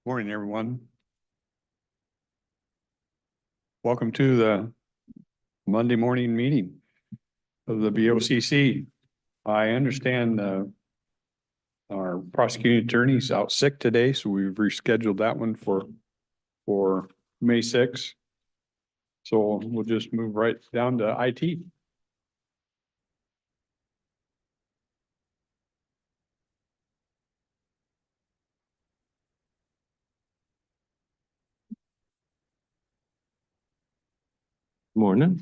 Morning, everyone. Welcome to the Monday morning meeting of the BOCC. I understand our prosecuting attorney's out sick today, so we've rescheduled that one for May 6th. So we'll just move right down to IT. Morning.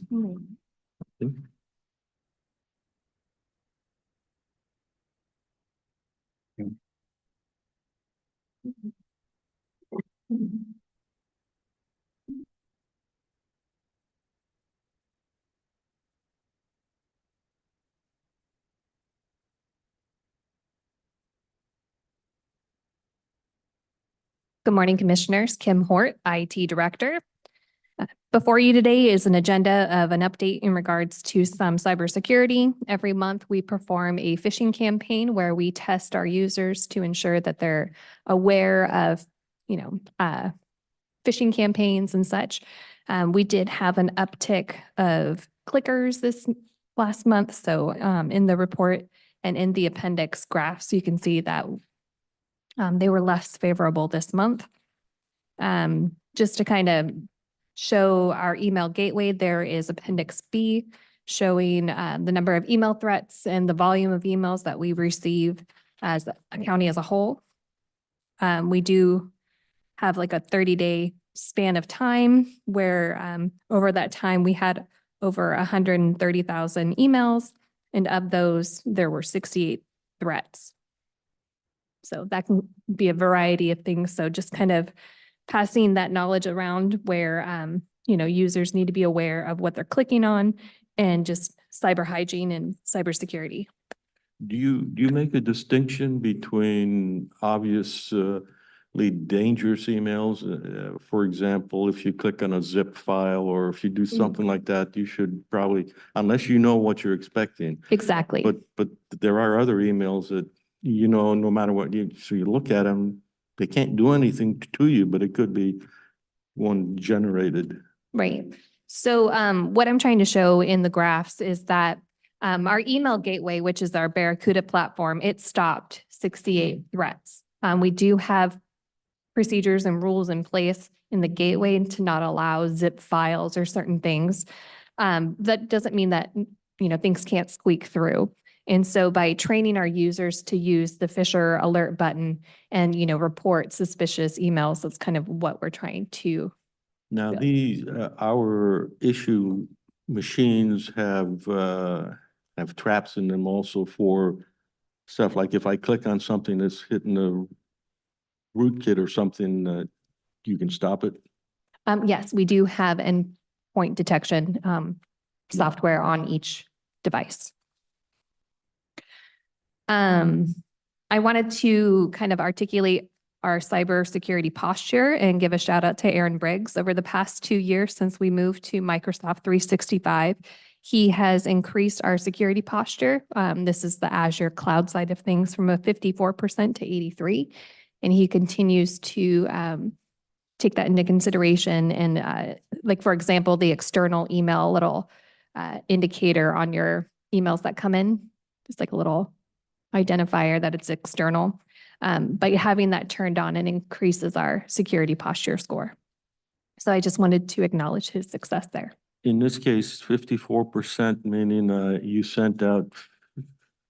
Good morning, Commissioners. Kim Hort, IT Director. Before you today is an agenda of an update in regards to some cybersecurity. Every month, we perform a phishing campaign where we test our users to ensure that they're aware of, phishing campaigns and such. We did have an uptick of clickers this last month. So in the report and in the appendix graphs, you can see that they were less favorable this month. Just to kind of show our email gateway, there is Appendix B showing the number of email threats and the volume of emails that we receive as a county as a whole. We do have like a 30-day span of time where over that time we had over 130,000 emails, and of those, there were 68 threats. So that can be a variety of things. So just kind of passing that knowledge around where, users need to be aware of what they're clicking on and just cyber hygiene and cybersecurity. Do you make a distinction between obviously dangerous emails? For example, if you click on a zip file or if you do something like that, you should probably, unless you know what you're expecting. Exactly. But there are other emails that, no matter what you look at them, they can't do anything to you, but it could be one generated. Right. So what I'm trying to show in the graphs is that our email gateway, which is our Barracuda platform, it stopped 68 threats. We do have procedures and rules in place in the gateway to not allow zip files or certain things. That doesn't mean that, things can't squeak through. And so by training our users to use the Fisher alert button and, report suspicious emails, that's kind of what we're trying to. Now, these, our issue machines have traps in them also for stuff like if I click on something that's hitting a rootkit or something, you can stop it. Yes, we do have endpoint detection software on each device. I wanted to kind of articulate our cybersecurity posture and give a shout out to Aaron Briggs. Over the past 2 years since we moved to Microsoft 365, he has increased our security posture. This is the Azure cloud side of things from a 54% to 83%. And he continues to take that into consideration. And like, for example, the external email little indicator on your emails that come in, just like a little identifier that it's external. By having that turned on, it increases our security posture score. So I just wanted to acknowledge his success there. In this case, 54%, meaning you sent out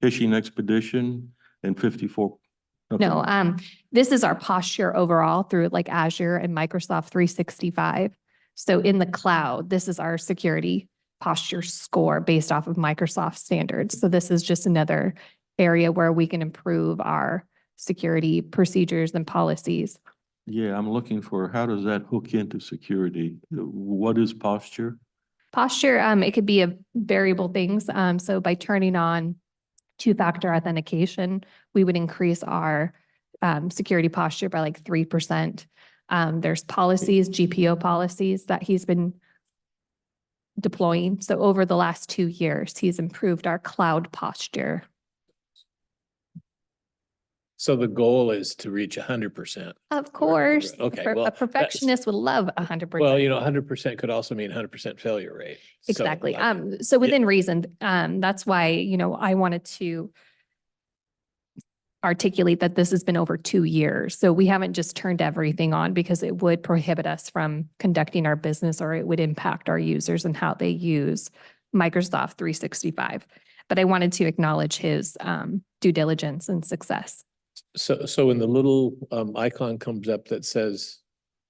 phishing expedition, and 54. Okay. No, this is our posture overall through like Azure and Microsoft 365. So in the cloud, this is our security posture score based off of Microsoft standards. So this is just another area where we can improve our security procedures and policies. Yeah, I'm looking for how does that hook into security? What is posture? Posture, it could be a variable things. So by turning on two-factor authentication, we would increase our security posture by like 3%. There's policies, GPO policies that he's been deploying. So over the last 2 years, he's improved our cloud posture. So the goal is to reach 100%. Of course. Okay, A well, that's- perfectionist would love 100%. Well, 100% could also mean 100% failure rate. So, Exactly. like, So within reason, that's why, I wanted to articulate that this has been over 2 years. So we haven't just turned everything on because it would prohibit us from conducting our business, or it would impact our users and how they use Microsoft 365. But I wanted to acknowledge his due diligence and success. So when the little icon comes up that says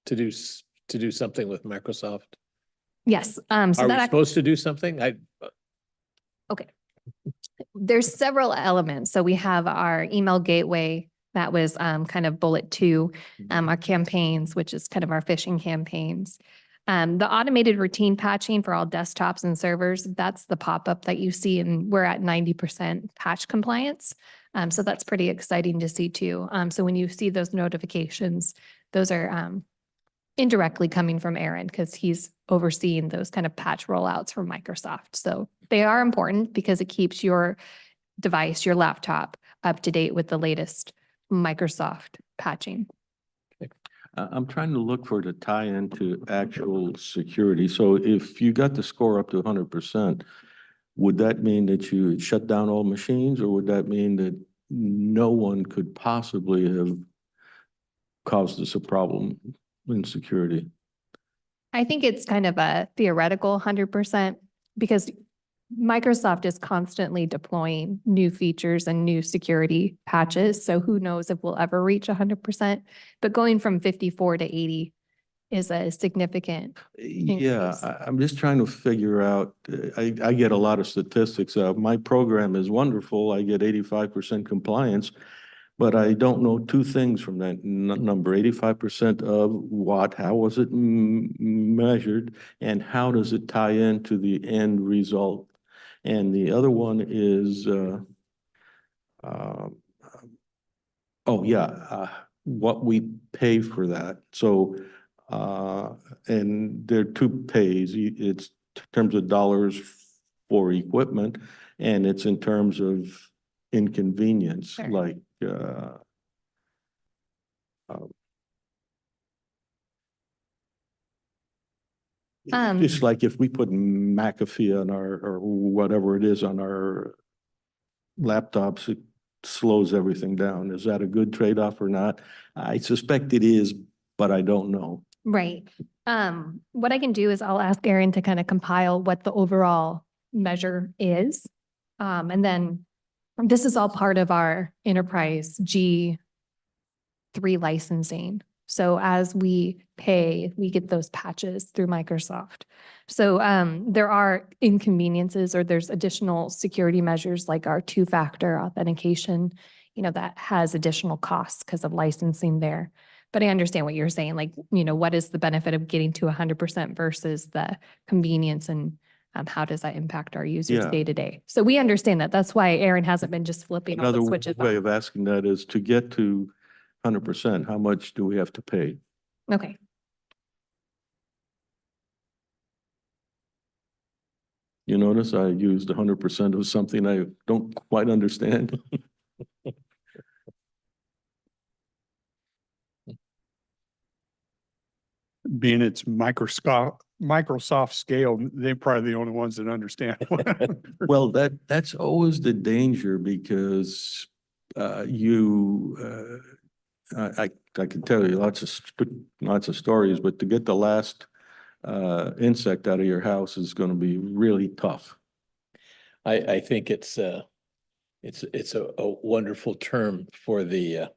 to do something with Microsoft, Yes. So are we that supposed to do something? there's several elements. So we have our email gateway that was kind of bullet 2, our campaigns, which is kind of our phishing campaigns. The automated routine patching for all desktops and servers, that's the pop-up that you see, and we're at 90% patch compliance. So that's pretty exciting to see too. So when you see those notifications, those are indirectly coming from Aaron because he's overseeing those kind of patch rollouts for Microsoft. So they are important because it keeps your device, your laptop, up to date with the latest Microsoft patching. I'm trying to look for the tie into actual security. So if you got the score up to 100%, would that mean that you shut down all machines, or would that mean that no one could possibly have caused us a problem in security? I think it's kind of a theoretical 100% because Microsoft is constantly deploying new features and new security patches. So who knows if we'll ever reach 100%, but going from 54 to 80 is a significant. Yeah, Increase. I'm just trying to figure out, I get a lot of statistics. My program is wonderful. I get 85% compliance, but I don't know two things from that number. 85% of what, how was it measured, and how does it tie into the end result? And the other one is, what we pay for that. So, and there are two pays. It's in terms of dollars for equipment, and it's in terms of inconvenience, Sure. like, it's like if we put McAfee on our, or whatever it is on our laptops, it slows everything down. Is that a good trade-off or not? I suspect it is, but I don't know. Right. What I can do is I'll ask Aaron to kind of compile what the overall measure is. And then this is all part of our enterprise G3 licensing. So as we pay, we get those patches through Microsoft. So there are inconveniences, or there's additional security measures like our 2-factor authentication, that has additional costs because of licensing there. But I understand what you're saying, like, what is the benefit of getting to 100% versus the convenience, and how does that impact our users Yeah. day to day? So we understand that. That's why Aaron hasn't been just flipping all Another the switches way on. of asking that is, to get to 100%, how much do we have to pay? Okay. You notice I used 100% of something I don't quite understand. Being it's Microsoft scale, they're probably the only ones that understand. Well, that's always the danger, because I can tell you lots of stories, but to get the last insect out of your house is going to be really tough. I think it's a wonderful term for the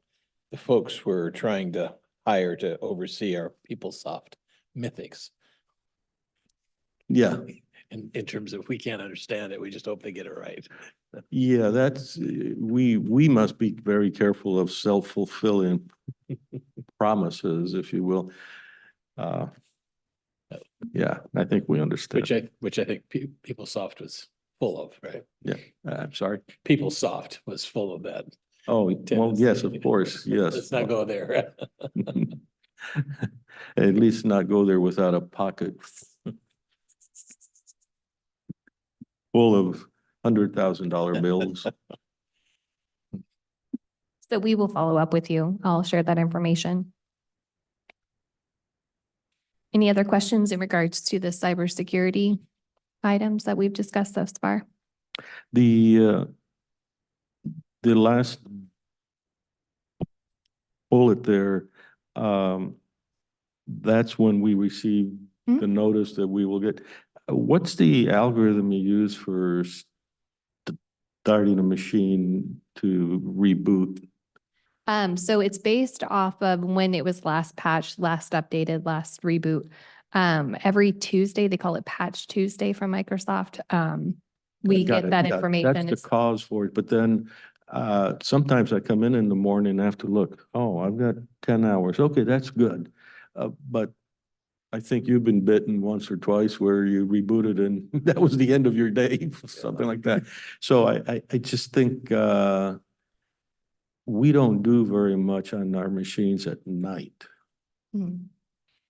folks we're trying to hire to oversee our PeopleSoft mythics. Yeah, In terms of, we can't understand it, we just hope they get it right. yeah, that's, we must be very careful of self-fulfilling promises, if you will. Yeah, I think we understand. Which I think PeopleSoft was full of, right? Yeah, I'm sorry. PeopleSoft was full of that. Oh, well, tendency. yes, of course, yes. Let's not go there. At least not go there without a pocket full of $100,000 bills. So we will follow up with you. I'll share that information. Any other questions in regards to the cybersecurity items that we've discussed thus far? The last bullet there, that's when we receive Mhm. the notice that we will get. What's the algorithm you use for starting a machine to reboot? So it's based off of when it was last patched, last updated, last reboot. Every Tuesday, they call it Patch Tuesday from Microsoft. We Got get it. that Yeah, information. That's the It's- cause for it, but then sometimes I come in the morning and have to look, oh, I've got 10 hours. Okay, that's good. But I think you've been bitten once or twice where you rebooted and that was the end of your day, something like that. So I just think we don't do very much on our machines at night. Hmm.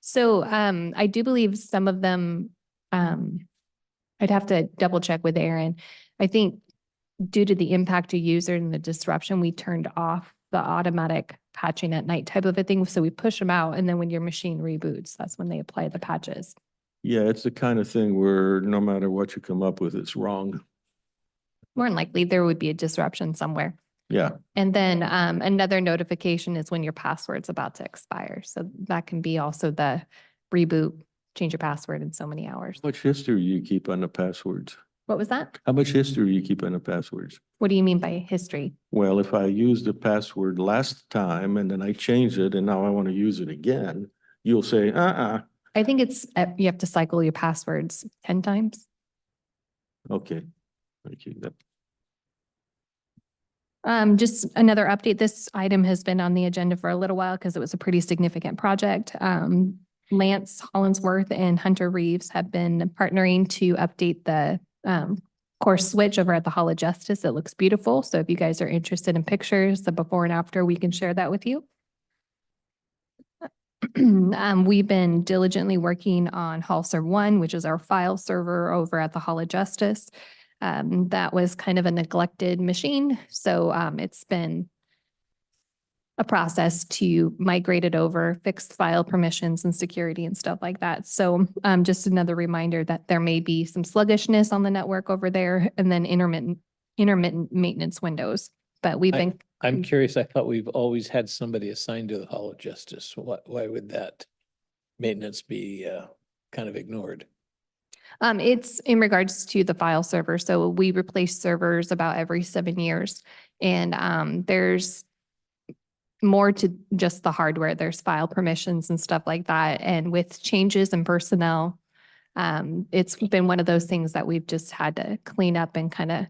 So I do believe some of them, I'd have to double check with Aaron. I think due to the impact to user and the disruption, we turned off the automatic patching at night type of a thing. So we push them out, and then when your machine reboots, that's when they apply the patches. Yeah, it's the kind of thing where no matter what you come up with, it's wrong. More than likely, there would be a disruption somewhere. Yeah. And then another notification is when your password's about to expire. So that can be also the reboot, change your password in so many hours. How much history do you keep on the passwords? What was that? How much history do you keep on the passwords? What do you mean by history? Well, if I used the password last time and then I changed it and now I want to use it again, you'll say, I think it's, you have to cycle your passwords 10 times. okay. Thank you. Just another update. This item has been on the agenda for a little while because it was a pretty significant project. Lance Hollinsworth and Hunter Reeves have been partnering to update the course switch over at the Hall of Justice. It looks beautiful. So if you guys are interested in pictures, the before and after, we can share that with you. We've been diligently working on Hall Serve 1, which is our file server over at the Hall of Justice. That was kind of a neglected machine. So it's been a process to migrate it over, fix file permissions and security and stuff like that. So just another reminder that there may be some sluggishness on the network over there and then intermittent maintenance windows. But we've been, I'm curious, I thought we've always had somebody assigned to the Hall of Justice. Why would that maintenance be kind of ignored? it's in regards to the file server. So we replace servers about every 7 years. And there's more to just the hardware. There's file permissions and stuff like that. And with changes in personnel, it's been one of those things that we've just had to clean up and kind of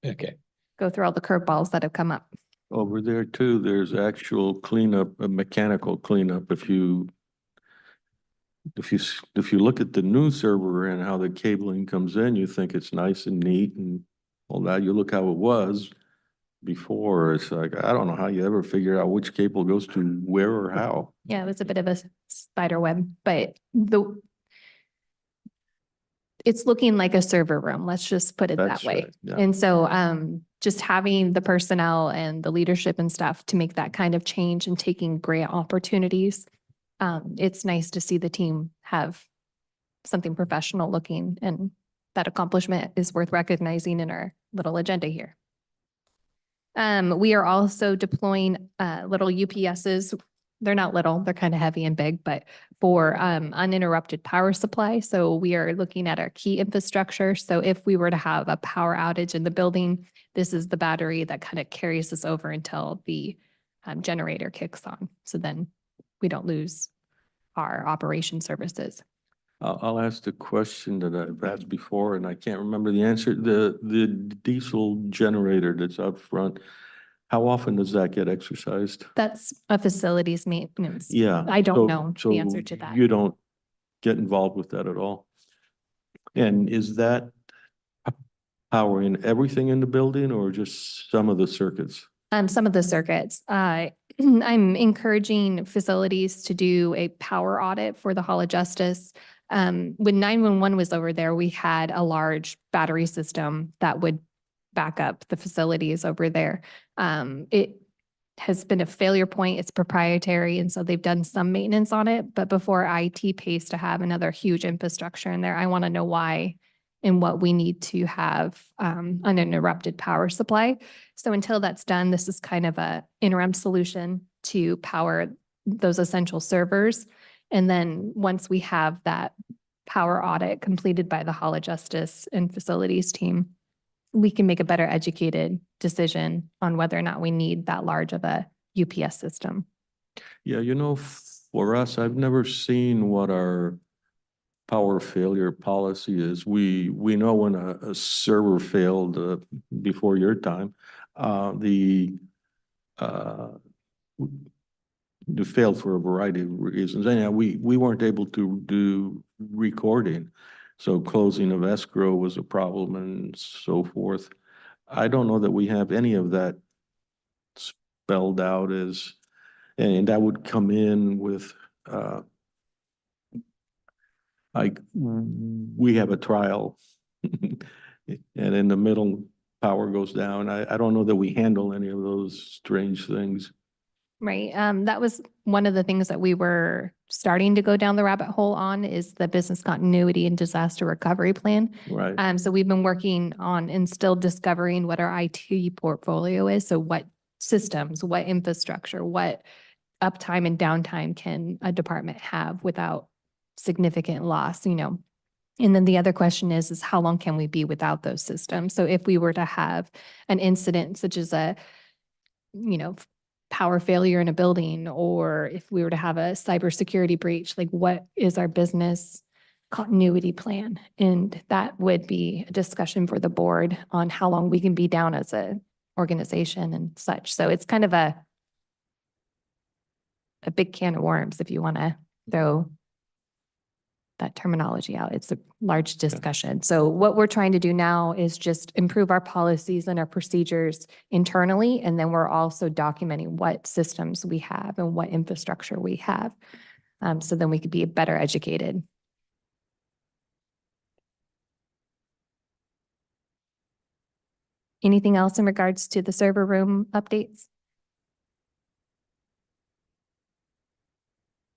Okay. go through all the curveballs that have come up. Over there too, there's actual cleanup, a mechanical cleanup. If you look at the new server and how the cabling comes in, you think it's nice and neat and all that. You look how it was before, it's like, I don't know how you ever figure out which cable goes to where or how. Yeah, it was a bit of a spider web, but it's looking like a server room. Let's just put it that That's way. right, yeah. And so just having the personnel and the leadership and stuff to make that kind of change and taking grant opportunities. It's nice to see the team have something professional looking, and that accomplishment is worth recognizing in our little agenda here. We are also deploying little UPSs. They're not little, they're kind of heavy and big, but for uninterrupted power supply. So we are looking at our key infrastructure. So if we were to have a power outage in the building, this is the battery that kind of carries us over until the generator kicks on. So then we don't lose our operation services. I'll ask the question that I've asked before and I can't remember the answer. The diesel generator that's up front, how often does that get exercised? That's a facilities maintenance. Yeah. I don't so- know so the answer to that. You don't get involved with that at all? And is that powering everything in the building or just some of the circuits? Some of the circuits. I'm encouraging facilities to do a power audit for the Hall of Justice. When 911 was over there, we had a large battery system that would back up the facilities over there. has been a failure point. It's proprietary. And so they've done some maintenance on it. But before IT pays to have another huge infrastructure in there, I want to know why and what we need to have uninterrupted power supply. So until that's done, this is kind of a interim solution to power those essential servers. And then once we have that power audit completed by the Hall of Justice and Facilities team, we can make a better educated decision on whether or not we need that large of a UPS system. Yeah, you know, for us, I've never seen what our power failure policy is. We know when a server failed before your time, the failed for a variety of reasons. Anyhow, we weren't able to do recording. So closing of escrow was a problem and so forth. I don't know that we have any of that spelled out as, and that would come in with, like, we have a trial and in the middle, power goes down. I don't know that we handle any of those strange things. Right. That was one of the things that we were starting to go down the rabbit hole on is the business continuity and disaster recovery plan. Right. So we've been working on and still discovering what our IT portfolio is. So what systems, what infrastructure, what uptime and downtime can a department have without significant loss, you know? And then the other question is how long can we be without those systems? So if we were to have an incident such as a, you know, power failure in a building, or if we were to have a cybersecurity breach, like what is our business continuity plan? And that would be a discussion for the board on how long we can be down as a organization and such. So it's kind of a big can of worms if you want to throw that terminology out. It's a large discussion. So what we're trying to do now is just improve our policies and our procedures internally. And then we're also documenting what systems we have and what infrastructure we have. So then we could be better educated. Anything else in regards to the server room updates?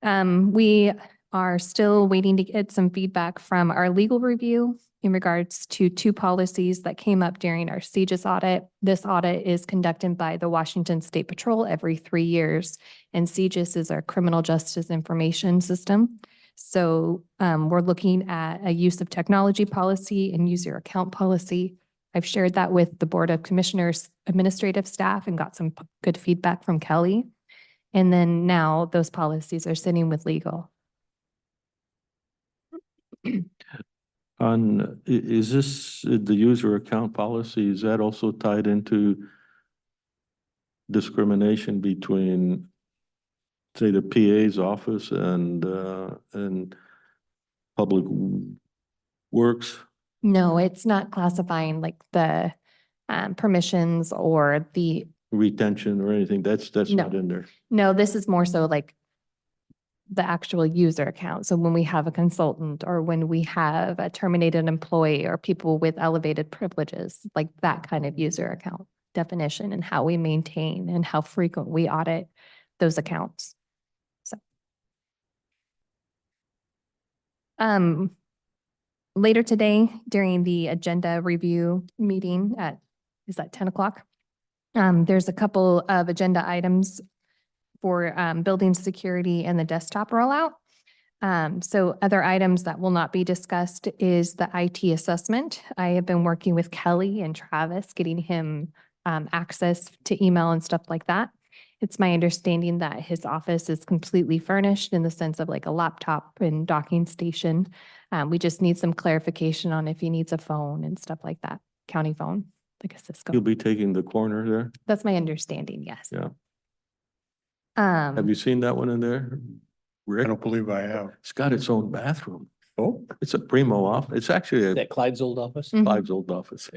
We are still waiting to get some feedback from our legal review in regards to two policies that came up during our CJIS audit. This audit is conducted by the Washington State Patrol every 3 years, and CJIS is our criminal justice information system. So we're looking at a use of technology policy and user account policy. I've shared that with the Board of Commissioners administrative staff and got some good feedback from Kelly. And then now those policies are sitting with legal. Is this the user account policy? Is that also tied into discrimination between, say, the PA's office and public works? No, it's not classifying like the permissions or the, Retention or anything? That's not in there. no, this is more so like the actual user account. So when we have a consultant or when we have a terminated employee or people with elevated privileges, like that kind of user account definition and how we maintain and how frequent we audit those accounts. So. Later today during the agenda review meeting is that 10 o'clock? There's a couple of agenda items for building security and the desktop rollout. So other items that will not be discussed is the IT assessment. I have been working with Kelly and Travis, getting him access to email and stuff like that. It's my understanding that his office is completely furnished in the sense of like a laptop and docking station. We just need some clarification on if he needs a phone and stuff like that, county phone, like a Cisco. You'll be taking the corner there? That's my understanding, yes. Yeah. Have you seen that one in there? I Rick? don't believe I have. It's got its own bathroom. Oh, It's a primo office. It's actually Is a that Clyde's old office? Mhm. Clive's old office.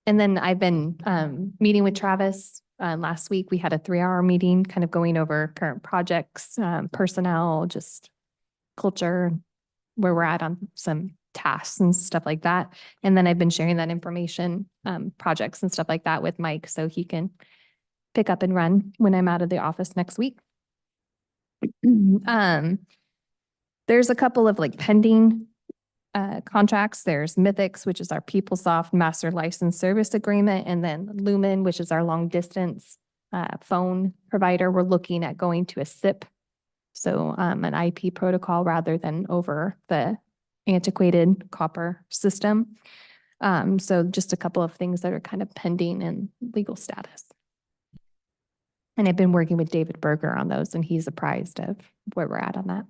And then I've been meeting with Travis. Last week, we had a 3-hour meeting, kind of going over current projects, personnel, just culture, where we're at on some tasks and stuff like that. And then I've been sharing that information, projects and stuff like that with Mike, so he can pick up and run when I'm out of the office next week. There's a couple of like pending contracts. There's Mythics, which is our PeopleSoft Master License Service Agreement, and then Lumen, which is our long distance phone provider. We're looking at going to a SIP, so an IP protocol rather than over the antiquated copper system. So just a couple of things that are kind of pending in legal status. And I've been working with David Berger on those, and he's apprised of where we're at on that.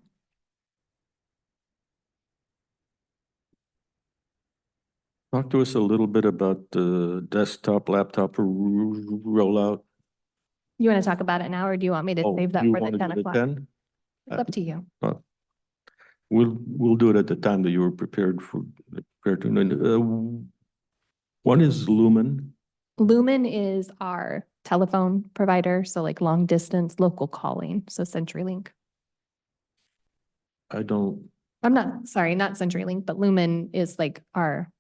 Talk to us a little bit about the desktop, laptop rollout. You want to talk about it now, or do you want me to Oh, save that you for the want to 10 do it at o'clock? 10? It's up to you. We'll do it at the time that you were prepared to. What is Lumen? Lumen is our telephone provider, so like long distance local calling, so CenturyLink. I don't, I'm not, sorry, not CenturyLink, but Lumen is like our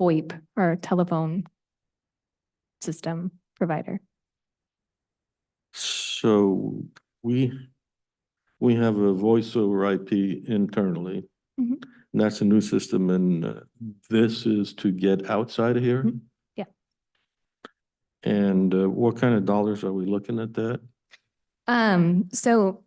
VoIP, our telephone system provider. so we have a voice over IP internally. Mhm. And that's a new system, and this is to get outside of here? Mhm. Yeah. And what kind of dollars are we looking at that? So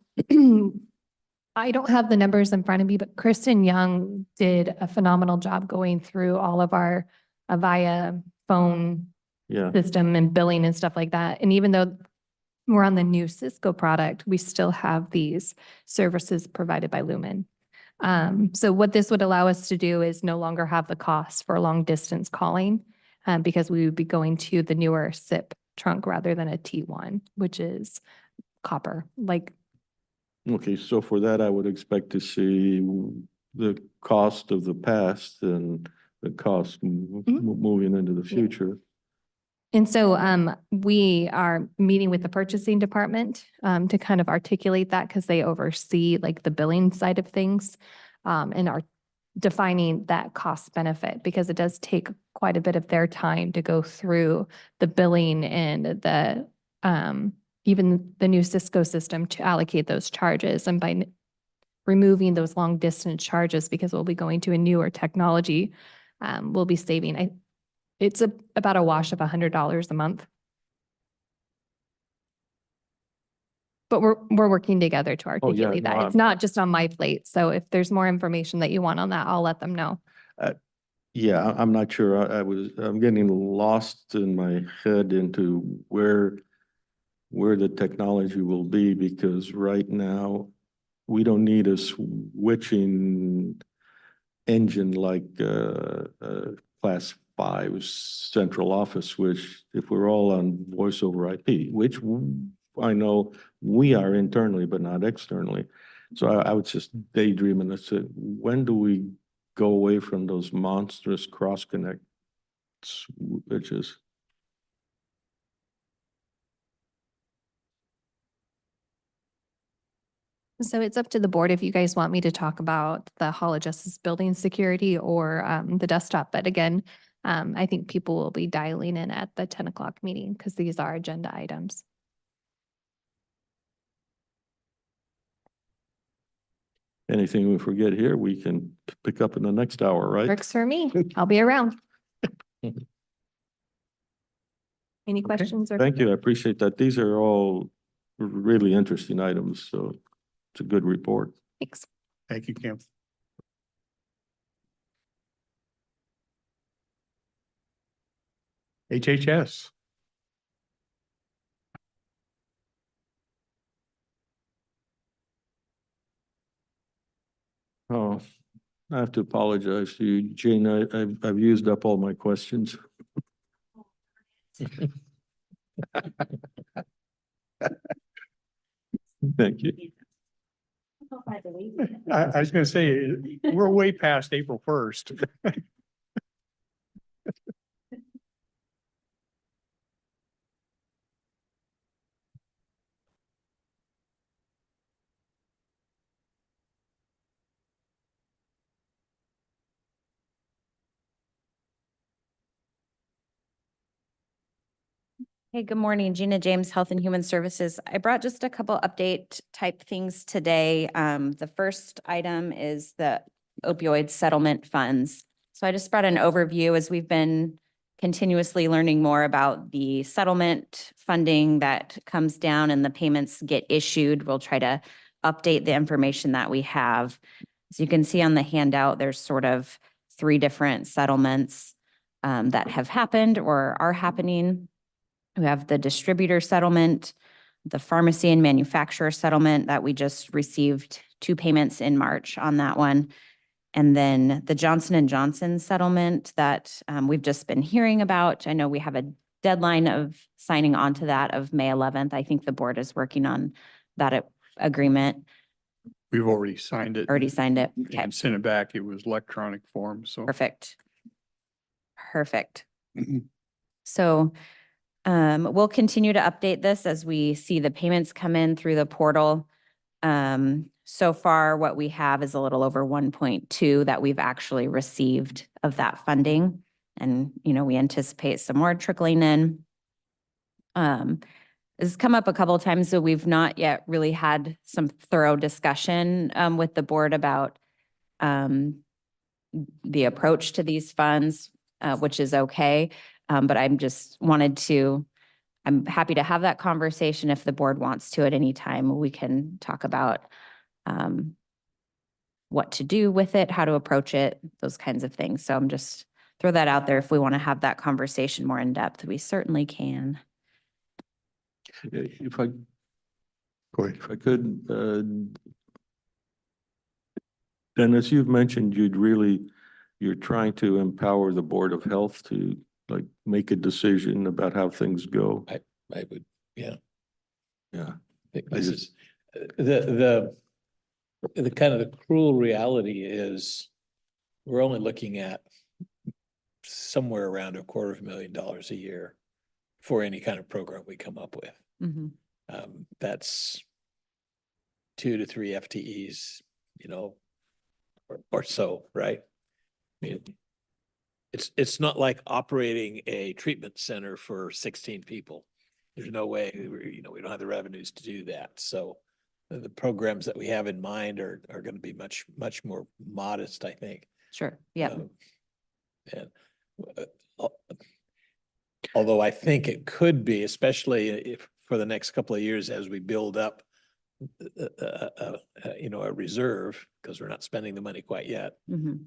I don't have the numbers in front of me, but Kristen Young did a phenomenal job going through all of our Avaya phone Yeah, system and billing and stuff like that. And even though we're on the new Cisco product, we still have these services provided by Lumen. So what this would allow us to do is no longer have the cost for long distance calling, because we would be going to the newer SIP trunk rather than a T1, which is copper. Like, okay, so for that, I would expect to see the cost of the past and the cost moving into the future. and so we are meeting with the purchasing department to kind of articulate that, because they oversee like the billing side of things, and are defining that cost benefit, because it does take quite a bit of their time to go through the billing and the even the new Cisco system to allocate those charges. And by removing those long distance charges, because we'll be going to a newer technology, we'll be saving, it's about a wash of $100 a month. But we're working together to articulate no, that. It's not just on my plate. So if there's more information that you want on that, I'll let them know. Yeah, I'm not sure. I'm getting lost in my head into where the technology will be, because right now we don't need a switching engine like class 5 central office switch if we're all on voice over IP, which I know we are internally, but not externally. So I was just daydreaming. I said, when do we go away from those monstrous cross connect switches? So it's up to the board if you guys want me to talk about the Hall of Justice building security or the desktop. But again, I think people will be dialing in at the 10 o'clock meeting, because these are agenda items. Anything we forget here, we can pick up in the next hour, right? Works for me. I'll be around. Any questions or? Thank you. I appreciate that. These are all really interesting items, so it's a good report. Thanks. Thank you, Kim. HHS. Oh, I have to apologize to you, Jane. I've used up all my questions. Thank you. I was gonna say, we're way past April 1st. Hey, good morning. Gina James, Health and Human Services. I brought just a couple update type things today. The first item is the opioid settlement funds. So I just brought an overview as we've been continuously learning more about the settlement funding that comes down and the payments get issued. We'll try to update the information that we have. As you can see on the handout, there's sort of 3 different settlements that have happened or are happening. We have the distributor settlement, the pharmacy and manufacturer settlement that we just received 2 payments in March on that one. And then the Johnson & Johnson settlement that we've just been hearing about. I know we have a deadline of signing on to that of May 11th. I think the board is working on that agreement. We've already signed it. Already signed it. Okay, And sent it back. It was electronic form, so. perfect. Perfect. So we'll continue to update this as we see the payments come in through the portal. So far, what we have is a little over 1.2 that we've actually received of that funding. And, we anticipate some more trickling in. This has come up a couple of times, so we've not yet really had some thorough discussion with the board about the approach to these funds, which is okay. But I'm happy to have that conversation if the board wants to at any time. We can talk about what to do with it, how to approach it, those kinds of things. So I'm just throw that out there. If we want to have that conversation more in depth, we certainly can. If I, Go ahead. if I could, Dennis, you've mentioned you're trying to empower the Board of Health to like make a decision about how things go. I would, yeah. Yeah. Think I this just- is, the kind of the cruel reality is we're only looking at somewhere around $250,000 a year for any kind of program we come up with. Mhm. That's 2 to 3 FTEs, or so, right? I mean, it's not like operating a treatment center for 16 people. There's no way, we don't have the revenues to do that. So the programs that we have in mind are going to be much, much more modest, I think. Sure. Yeah. And although I think it could be, especially if for the next couple of years as we build up, a reserve, because we're not spending the money quite yet. Mhm.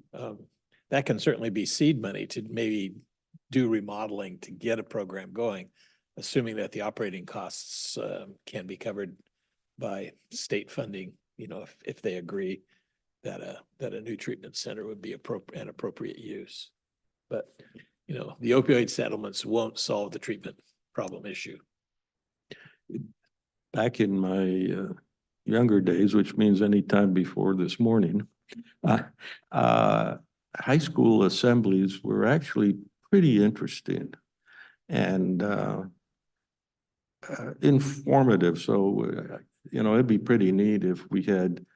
That can certainly be seed money to maybe do remodeling to get a program going, assuming that the operating costs can be covered by state funding, if they agree that a new treatment center would be an appropriate use. But, the opioid settlements won't solve the treatment problem issue. Back in my younger days, which means any time before this morning, high school assemblies were actually pretty interesting and informative. So, it'd be pretty neat if we had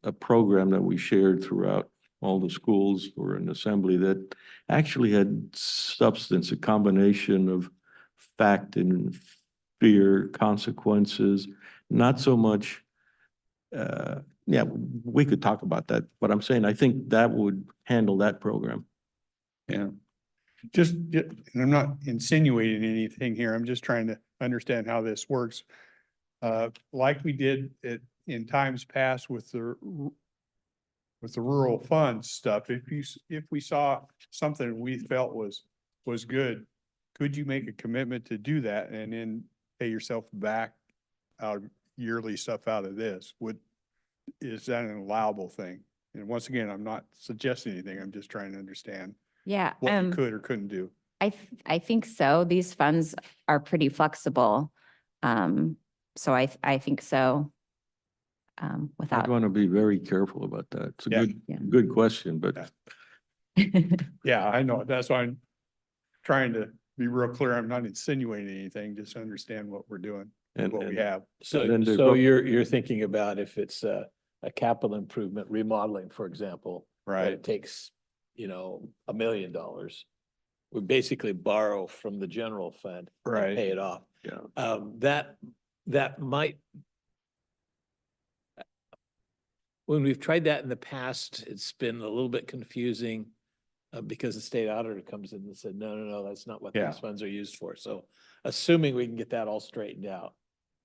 a program that we shared throughout all the schools for an assembly that actually had substance, a combination of fact and fear, consequences, not so much. Yeah, we could talk about that, but I'm saying I think that would handle that program. Yeah. And I'm not insinuating anything here. I'm just trying to understand how this works. Like we did it in times past with the rural funds stuff, if we saw something we felt was good, could you make a commitment to do that and then pay yourself back yearly stuff out of this? Is that an allowable thing? And once again, I'm not suggesting anything. I'm just trying to understand Yeah. what you could or couldn't do. I think so. These funds are pretty flexible. So I think so. I'd Without. want to be very careful about that. It's a Yeah. Yeah. good question, but Yeah, I know. That's why I'm trying to be real clear. I'm not insinuating anything, just understand what we're doing and what we have. So, then there's so no- you're thinking about if it's a capital improvement remodeling, for example. that Right. It takes, $1 million. we basically borrow from the general fund. and Right. Pay it off. Yeah. That might. When we've tried that in the past, it's been a little bit confusing. Because the state auditor comes in and said, no, that's not what Yeah. these funds are used for. So assuming we can get that all straightened out.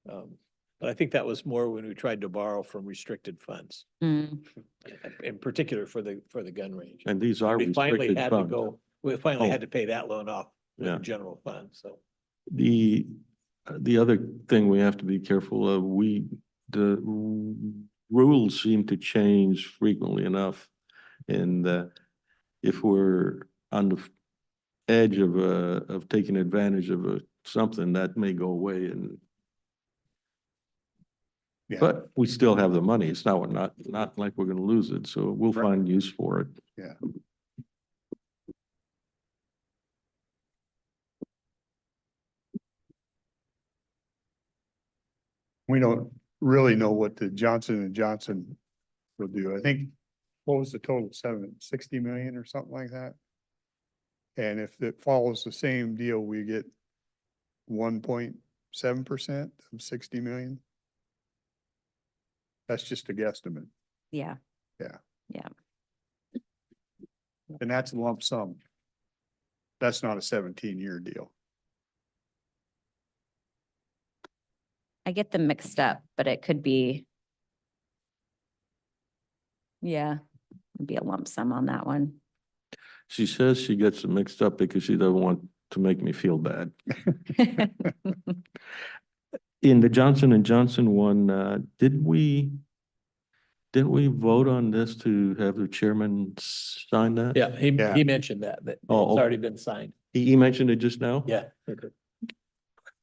But I think that was more when we tried to borrow from restricted funds, Mm, in particular for the gun range. And these are We finally restricted had to funds. go, we finally Oh. had to pay that loan off with Yeah. the general fund, so. The other thing we have to be careful of, the rules seem to change frequently enough. And if we're on the edge of taking advantage of something, that may go away and. Yeah. But we still have the money. It's not like we're gonna lose it, so we'll Right. find use for it. Yeah. We don't really know what the Johnson and Johnson will do. I think, what was the total, 60 million or something like that? And if it follows the same deal, we get 1.7% of 60 million. That's just a guesstimate, yeah. and that's a lump sum. That's not a 17-year deal. I get them mixed up, but it could be. Yeah, it'd be a lump sum on that one. She says she gets it mixed up because she doesn't want to make me feel bad. In the Johnson and Johnson one, did we vote on this to have the chairman sign that? Yeah, Yeah. he mentioned that it's Oh, okay. already been signed. He mentioned it just now? Yeah.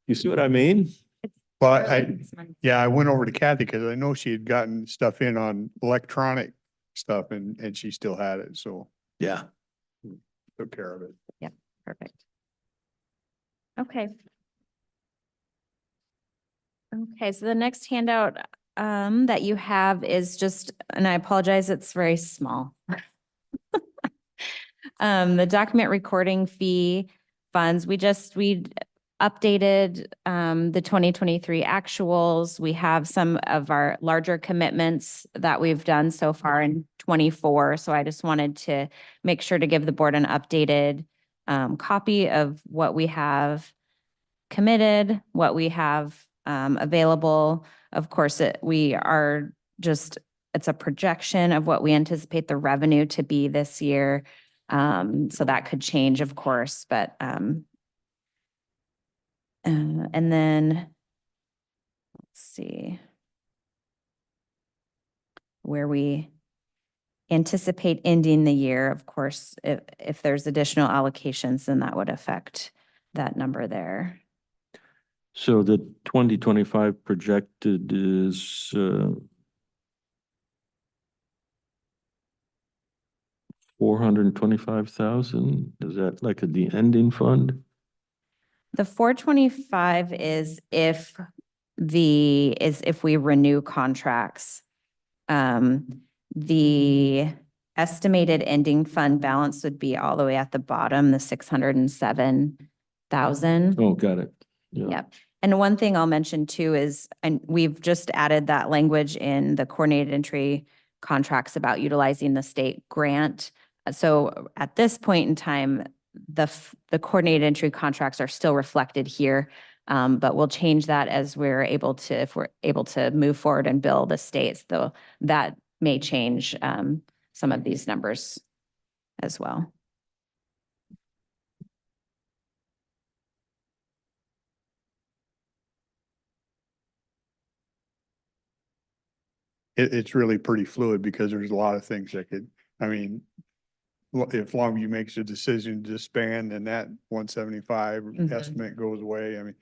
You see what I mean? But I went over to Kathy because I know she had gotten stuff in on electronic stuff and she still had it, so Yeah. took care of it. Perfect. Okay. Okay, so the next handout that you have is just, and I apologize, it's very small. The document recording fee funds, we updated the 2023 actuals. We have some of our larger commitments that we've done so far in 24. So I just wanted to make sure to give the board an updated copy of what we have committed, what we have available. Of course, it's a projection of what we anticipate the revenue to be this year. So that could change, of course, but and then, let's see, where we anticipate ending the year, of course, if there's additional allocations, then that would affect that number there. So the 2025 projected is 425,000. Is that like the ending fund? The 425 is if we renew contracts. The estimated ending fund balance would be all the way at the bottom, the 607,000. Oh, got it. Yeah. Yep. And one thing I'll mention too is, and we've just added that language in the coordinated entry contracts about utilizing the state grant. So at this point in time, the coordinated entry contracts are still reflected here. But we'll change that as if we're able to move forward and bill the states, though that may change some of these numbers as well. It's really pretty fluid because there's a lot of things that could, I mean, if Longview makes a decision to disband, then that 175 Mhm. estimate goes away. I mean,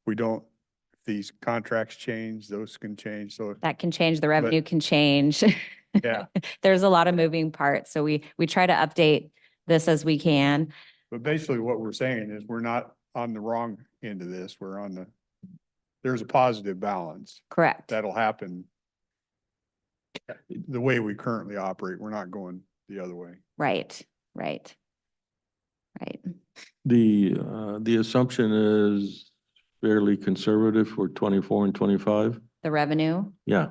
we don't, if these contracts change, those can change. So That can change, the revenue can change. Yeah. There's a lot of moving parts, so we try to update this as we can. But basically what we're saying is we're not on the wrong end of this. There's a positive balance Correct. that'll happen. The way we currently operate, we're not going the other way. Right. The assumption is fairly conservative for 24 and 25? The revenue? Yeah,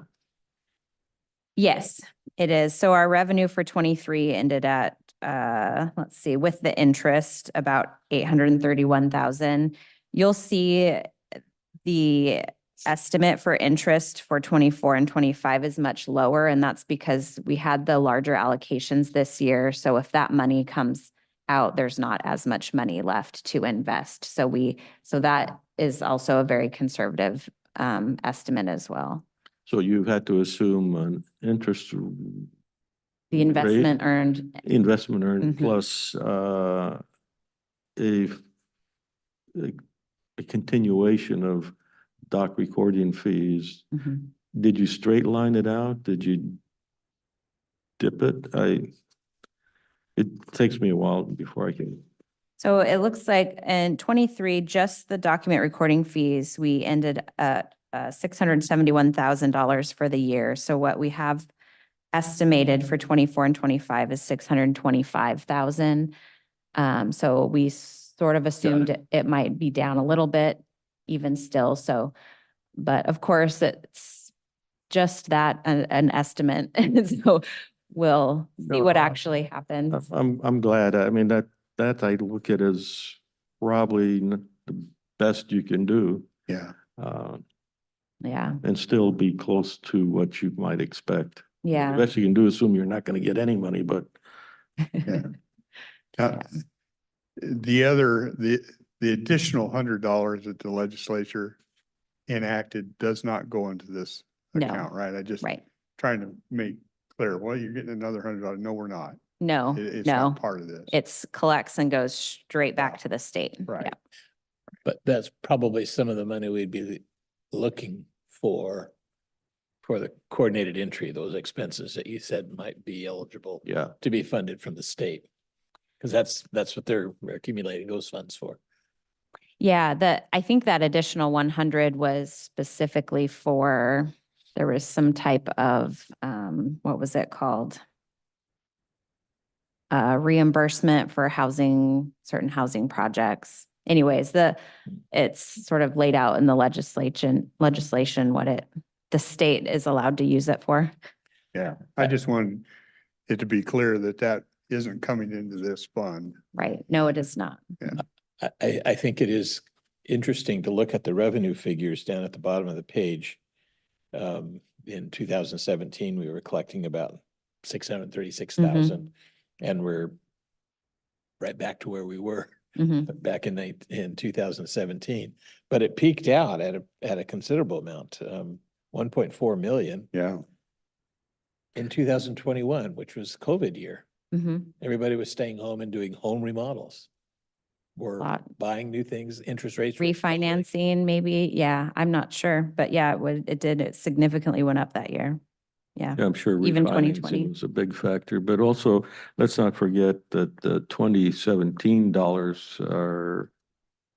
Yes, it is. So our revenue for 23 ended at, let's see, with the interest, about 831,000. You'll see the estimate for interest for 24 and 25 is much lower, and that's because we had the larger allocations this year. So if that money comes out, there's not as much money left to invest. So that is also a very conservative estimate as well. so you've had to assume an interest The investment earned, investment earned Mhm. plus a a continuation of doc recording fees. Mhm. Did you straight line it out? Did you dip it? It takes me a while before I can. So it looks like in 23, just the document recording fees, we ended at $671,000 for the year. So what we have estimated for 24 and 25 is 625,000. So we sort of assumed it might be down a little bit even still. So, but of course, it's just that, an estimate. So we'll see No, what actually happens. I'm glad. I mean, that I look at as probably the best you can do. Yeah. Yeah, And still be close to what you might expect. The yeah. best you can do, assume you're not going to get any money, but Yeah. The additional $100 that the legislature enacted does not go into this No. account, right? I just Right. trying to make clear, well, you're getting another $100. No, we're not. No, It's no. not part of this. It's collects and goes straight back to the state. Right. Yeah. But that's probably some of the money we'd be looking for the coordinated entry, those expenses that you said might be eligible yeah. to be funded from the state. Because that's what they're accumulating those funds for. Yeah, I think that additional 100 was specifically for, there was some type of, what was it called? Reimbursement for housing, certain housing projects. Anyways, it's sort of laid out in the legislation, what the state is allowed to use it for. Yeah, I just wanted it to be clear that that isn't coming into this fund. Right. No, it is not. I think it is interesting to look at the revenue figures down at the bottom of the page. In 2017, we were collecting about 636,000, and we're right back to where we were Mhm. back in 2017. But it peaked out at a considerable amount, 1.4 million Yeah. in 2021, which was COVID year. Mhm. Everybody was staying home and doing home remodels. Or Lot. buying new things, interest rates. were- Refinancing, maybe. Yeah, I'm not sure, but yeah, it significantly went up that year. Yeah. Yeah, I'm sure Even refinancing 2020. was a big factor, but also let's not forget that the 2017 dollars are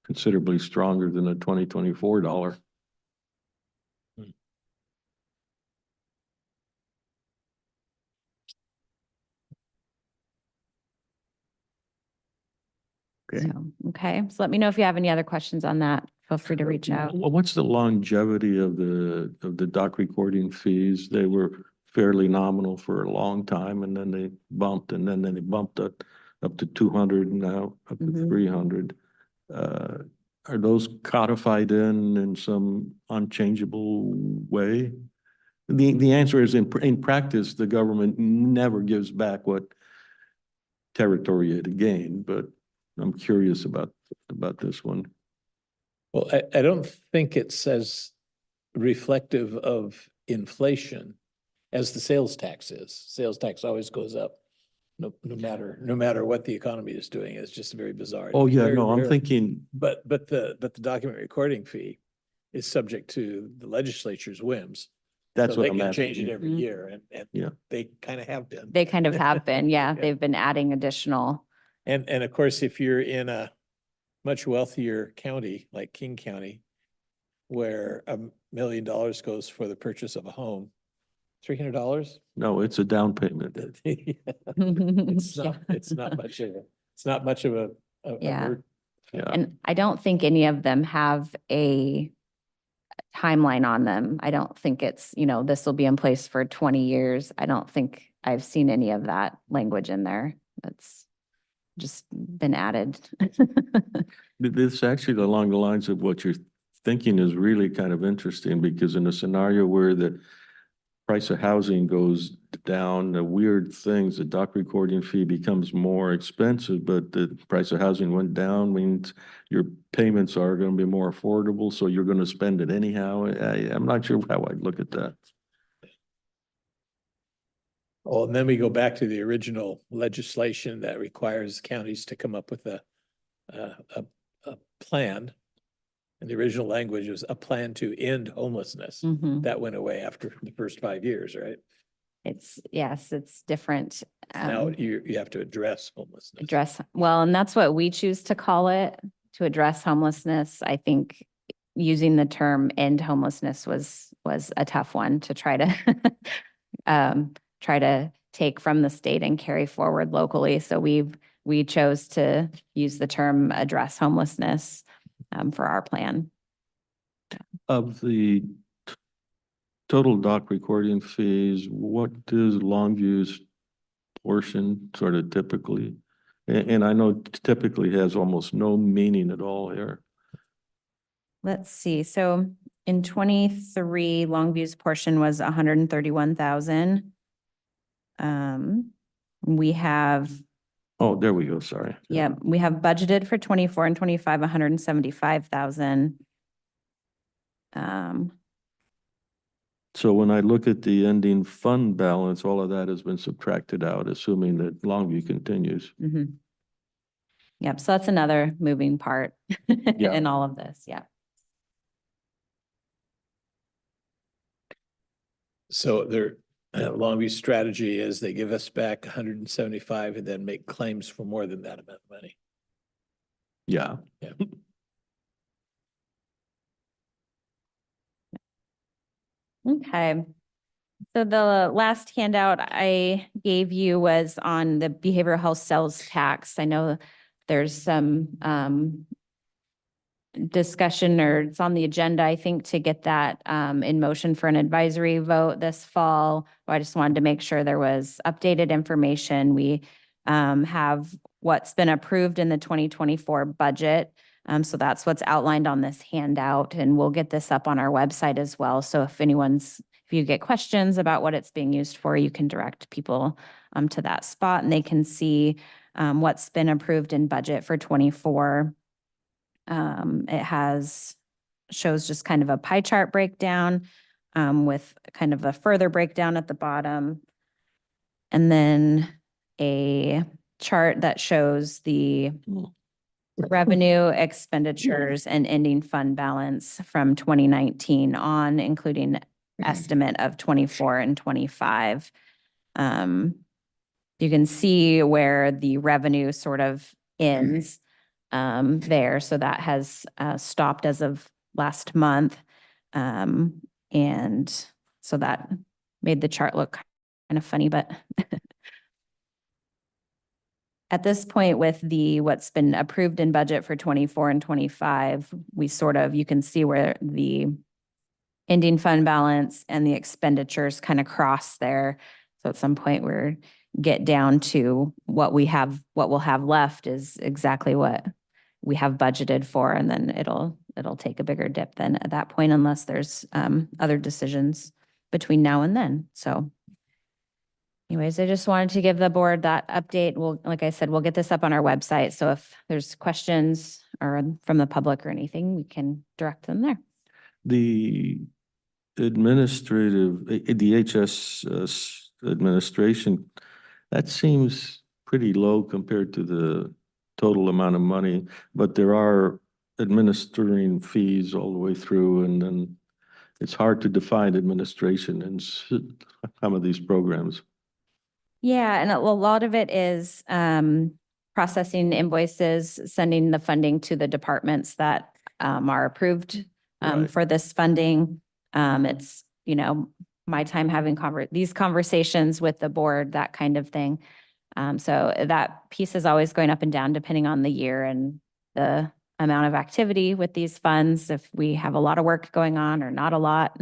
considerably stronger than the 2024 dollar. Okay. Okay, so let me know if you have any other questions on that. Feel free to reach out. What's the longevity of the doc recording fees? They were fairly nominal for a long time, and then they bumped up to 200 and now up to Mhm. 300. Are those codified in some unchangeable way? The answer is in practice, the government never gives back what territory it gained, but I'm curious about this one. Well, I don't think it says reflective of inflation as the sales tax is. Sales tax always goes up. No matter what the economy is doing. It's just very bizarre. Oh, yeah, Very no, I'm rare. thinking, But the document recording fee is subject to the legislature's whims. that's So what they I'm can change it asking. every Mhm. year, and Yeah. they kind of have been. They kind of have been, yeah. Yeah. They've been adding additional. And of course, if you're in a much wealthier county like King County, where $1 million goes for the purchase of a home, $300. No, it's a down payment. It's Yeah. not much of a Yeah. burden. Yeah. And I don't think any of them have a timeline on them. I don't think it's, this will be in place for 20 years. I don't think I've seen any of that language in there. That's just been added. This actually along the lines of what you're thinking is really kind of interesting, because in a scenario where the price of housing goes down, the weird things, the doc recording fee becomes more expensive, but the price of housing went down, means your payments are going to be more affordable, so you're going to spend it anyhow. I'm not sure how I'd look at that. Well, and then we go back to the original legislation that requires counties to come up with a plan. And the original language was a plan to end homelessness. Mhm. That went away after the first 5 years, right? Yes, it's different. Now you have to address homelessness. And that's what we choose to call it, to address homelessness. I think using the term end homelessness was a tough one to try to take from the state and carry forward locally. So we chose to use the term address homelessness for our plan. Of the total doc recording fees, what is Longview's portion sort of typically? And I know typically has almost no meaning at all here. Let's see. So in 23, Longview's portion was 131,000. We have, Oh, there we go, sorry. we have budgeted for 24 and 25, 175,000. So when I look at the ending fund balance, all of that has been subtracted out, assuming that Longview continues. Mhm. Yep, so that's another moving part Yeah. in all of this, yeah. So their Longview's strategy is they give us back 175 and then make claims for more than that amount of money. Yeah. Okay. So the last handout I gave you was on the behavioral health sales tax. I know there's some discussion, or it's on the agenda, I think, to get that in motion for an advisory vote this fall. I just wanted to make sure there was updated information. We have what's been approved in the 2024 budget. So that's what's outlined on this handout, and we'll get this up on our website as well. So if you get questions about what it's being used for, you can direct people to that spot, and they can see what's been approved in budget for 24. It shows just kind of a pie chart breakdown with kind of a further breakdown at the bottom. And then a chart that shows the revenue, expenditures, and ending fund balance from 2019 on, including estimate of 24 and 25. You can see where the revenue sort of ends there. So that has stopped as of last month. And so that made the chart look kind of funny, but at this point with what's been approved in budget for 24 and 25, you can see where the ending fund balance and the expenditures kind of cross there. So at some point we're get down to what we'll have left is exactly what we have budgeted for, and then it'll take a bigger dip then at that point, unless there's other decisions between now and then. So anyways, I just wanted to give the board that update. Like I said, we'll get this up on our website. So if there's questions or from the public or anything, we can direct them there. The DHS administration, that seems pretty low compared to the total amount of money, but there are administering fees all the way through, and then it's hard to define administration in some of these programs. Yeah, and a lot of it is processing invoices, sending the funding to the departments that are approved Right. for this funding. It's, my time having these conversations with the board, that kind of thing. So that piece is always going up and down depending on the year and the amount of activity with these funds, if we have a lot of work going on or not a lot.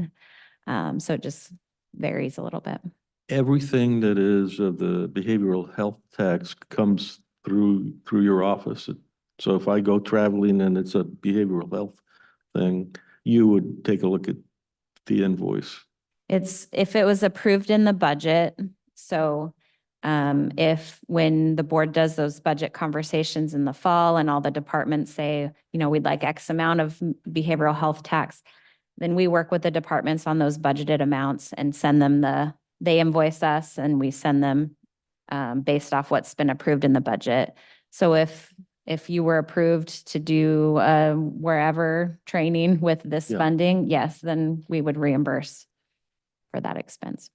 So it just varies a little bit. Everything that is of the behavioral health tax comes through your office. So if I go traveling and it's a behavioral health thing, you would take a look at the invoice. It's, if it was approved in the budget, so if when the board does those budget conversations in the fall and all the departments say, we'd like X amount of behavioral health tax, then we work with the departments on those budgeted amounts and send them they invoice us and we send them based off what's been approved in the budget. So if you were approved to do wherever training with this Yeah. funding, yes, then we would reimburse for that expense.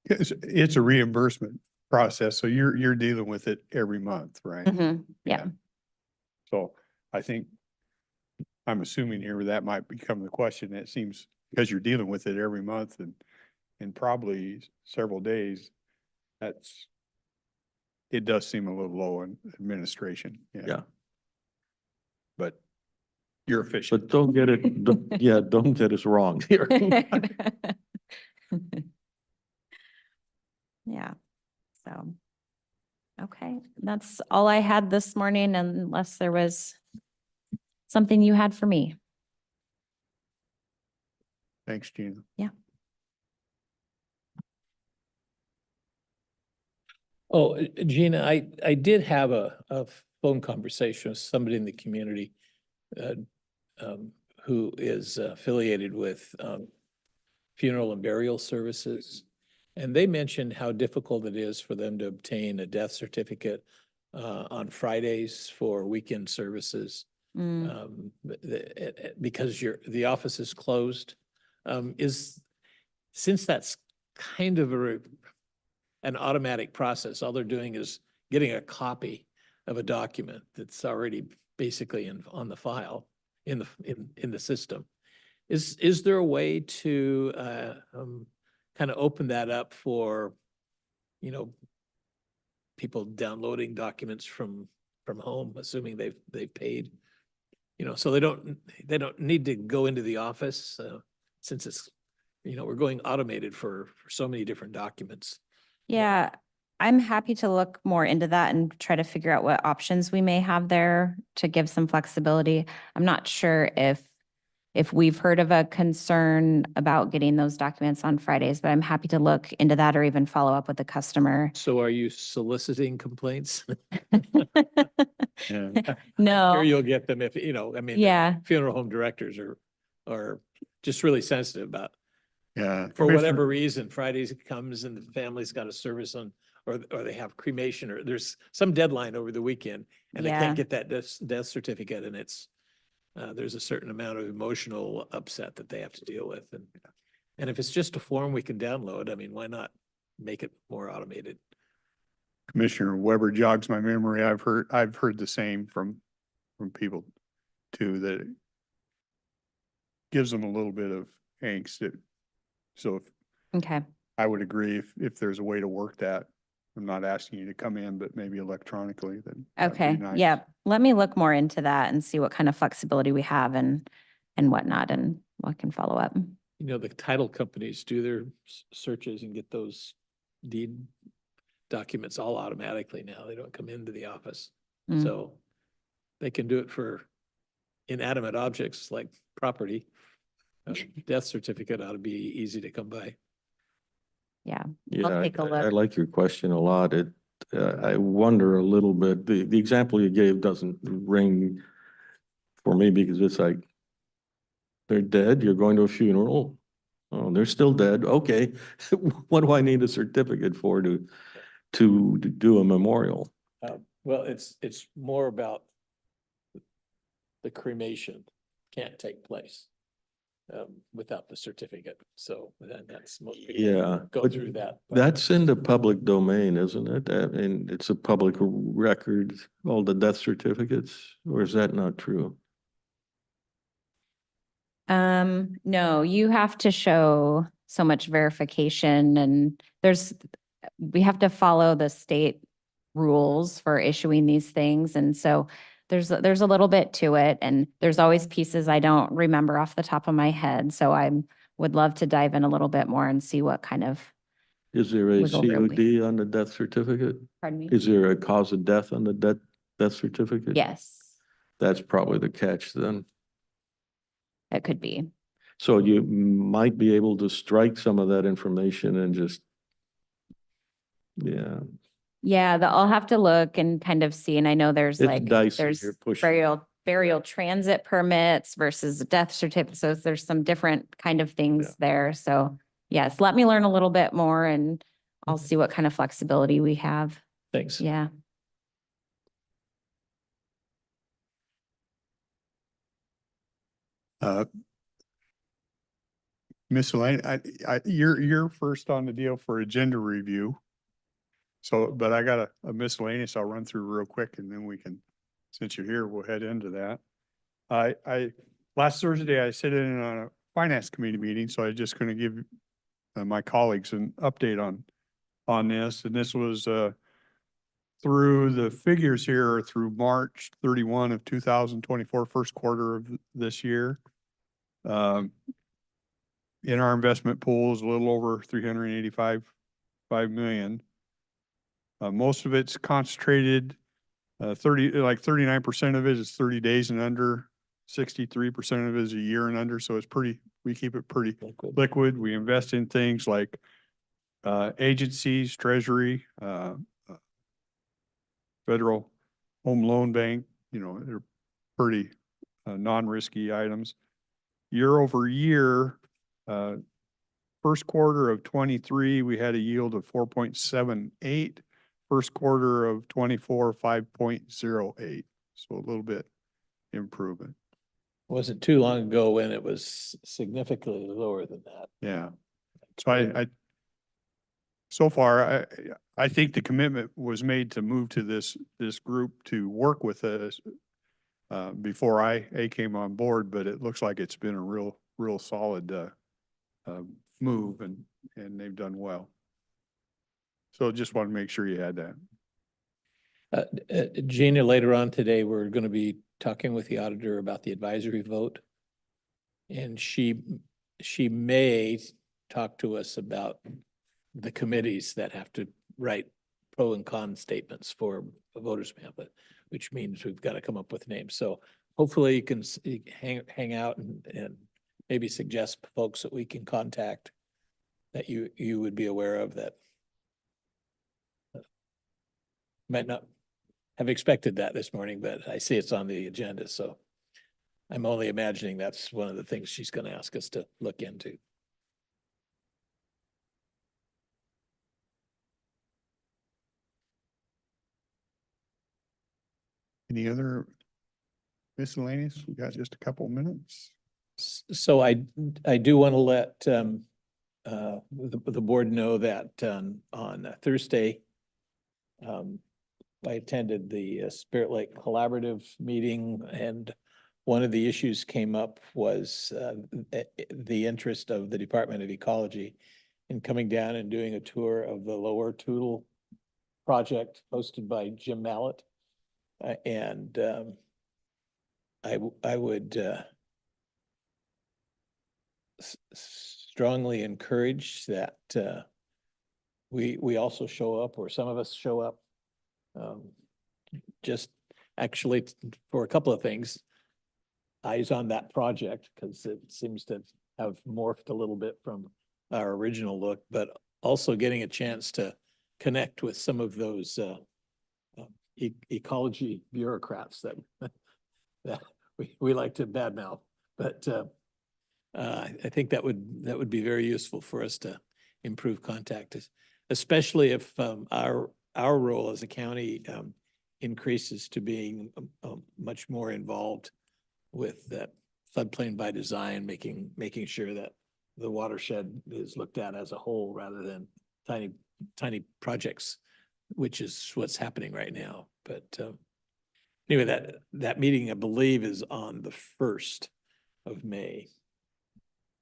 It's a reimbursement process, so you're dealing with it every month, right? Yeah. So I think, I'm assuming here that might become the question. It seems because you're dealing with it every month and probably several days, it does seem a little low in administration. Yeah. But you're efficient. But don't get us wrong here. Yeah, so, okay, that's all I had this morning unless there was something you had for me. Thanks, Gina. Oh, Gina, I did have a phone conversation with somebody in the community who is affiliated with funeral and burial services. And they mentioned how difficult it is for them to obtain a death certificate on Fridays for weekend services. Because the office is closed. Since that's kind of an automatic process, all they're doing is getting a copy of a document that's already basically on the file in the system. Is there a way to kind of open that up for, people downloading documents from home, assuming they've paid? So they don't need to go into the office, since it's, we're going automated for so many different documents. Yeah, I'm happy to look more into that and try to figure out what options we may have there to give some flexibility. I'm not sure if we've heard of a concern about getting those documents on Fridays, but I'm happy to look into that or even follow up with the customer. So are you soliciting complaints? Yeah. No. Sure you'll get them if, I mean, Yeah, funeral home directors are just really sensitive about, Yeah. for whatever reason, Fridays comes and the family's got a service on, or they have cremation, or there's some deadline over the weekend and they Yeah. can't get that death certificate, and it's, there's a certain amount of emotional upset that they have to deal with. And if it's just a form we can download, I mean, why not make it more automated? Commissioner Weber jogs my memory. I've heard the same from people too, that it gives them a little bit of angst. So okay. I would agree if there's a way to work that. I'm not asking you to come in, but maybe electronically, then. that'd be Okay, nice. yeah, let me look more into that and see what kind of flexibility we have and whatnot, and we can follow up. The title companies do their searches and get those deed documents all automatically now. They don't come into the office. Mm. So they can do it for inanimate objects like property. A death certificate ought to be easy to come by. Yeah, Yeah, I'll take a I look. like your question a lot. I wonder a little bit, the example you gave doesn't ring for me because it's like, they're dead, you're going to a funeral. Oh, they're still dead. Okay. What do I need a certificate for to do a memorial? Well, it's more about the cremation can't take place without the certificate. So that's most people Yeah, go but through that. that's in the public domain, isn't it? And it's a public record, all the death certificates, or is that not true? No, you have to show so much verification, and we have to follow the state rules for issuing these things. And so there's a little bit to it, and there's always pieces I don't remember off the top of my head. So I would love to dive in a little bit more and see what kind of, Is there a Wiggle room. COD on the death certificate? pardon me? Is there a cause of death on the death certificate? Yes, That's probably the catch then. it could be. So you might be able to strike some of that information and just, yeah, Yeah, I'll have to look and kind of see. And I know there's it's like, dicey. there's You're pushing. burial transit permits versus death certificates. So there's some different kind of Yeah. things there. So yes, let me learn a little bit more and I'll see what kind of flexibility we have. Thanks. Yeah. Miscellaneous, you're first on the deal for agenda review. So, but I got a miscellaneous I'll run through real quick and then we can, since you're here, we'll head into that. Last Thursday, I sat in on a finance committee meeting, so I'm just gonna give my colleagues an update on this, and this was, through the figures here are through March 31 of 2024, first quarter of this year. In our investment pools, a little over 385 million. Most of it's concentrated, 39% of it is 30 days and under, 63% of it is a year and under. So it's we keep it pretty liquid. We invest in things like agencies, treasury, federal home loan bank, they're pretty non-risky items. Year over year, first quarter of 23, we had a yield of 4.78. First quarter of 24, 5.08. So a little bit improvement. Wasn't too long ago when it was significantly lower than that. Yeah. So so far, I think the commitment was made to move to this group to work with us before I came on board, but it looks like it's been a real solid move and they've done well. So just want to make sure you had that. Gina, later on today, we're going to be talking with the auditor about the advisory vote. And she may talk to us about the committees that have to write pro and con statements for a voter's pamphlet, which means we've got to come up with names. So hopefully you can hang out and maybe suggest folks that we can contact that you would be aware of that might not have expected that this morning, but I see it's on the agenda. So I'm only imagining that's one of the things she's going to ask us to look into. Any other miscellaneous? We got just a couple minutes. So I do want to let the board know that on Thursday, I attended the Spirit Lake Collaborative meeting, and one of the issues came up was the interest of the Department of Ecology in coming down and doing a tour of the Lower Toutle project hosted by Jim Mallett. And I would strongly encourage that we also show up, or some of us show up, just actually for a couple of things. Eyes on that project, because it seems to have morphed a little bit from our original look, but also getting a chance to connect with some of those ecology bureaucrats that we like to badmouth. But I think that would be very useful for us to improve contact, especially if our role as a county increases to being much more involved with that floodplain by design, making sure that the watershed is looked at as a whole rather than tiny projects, which is what's happening right now. But anyway, that meeting, I believe, is on the 1st of May.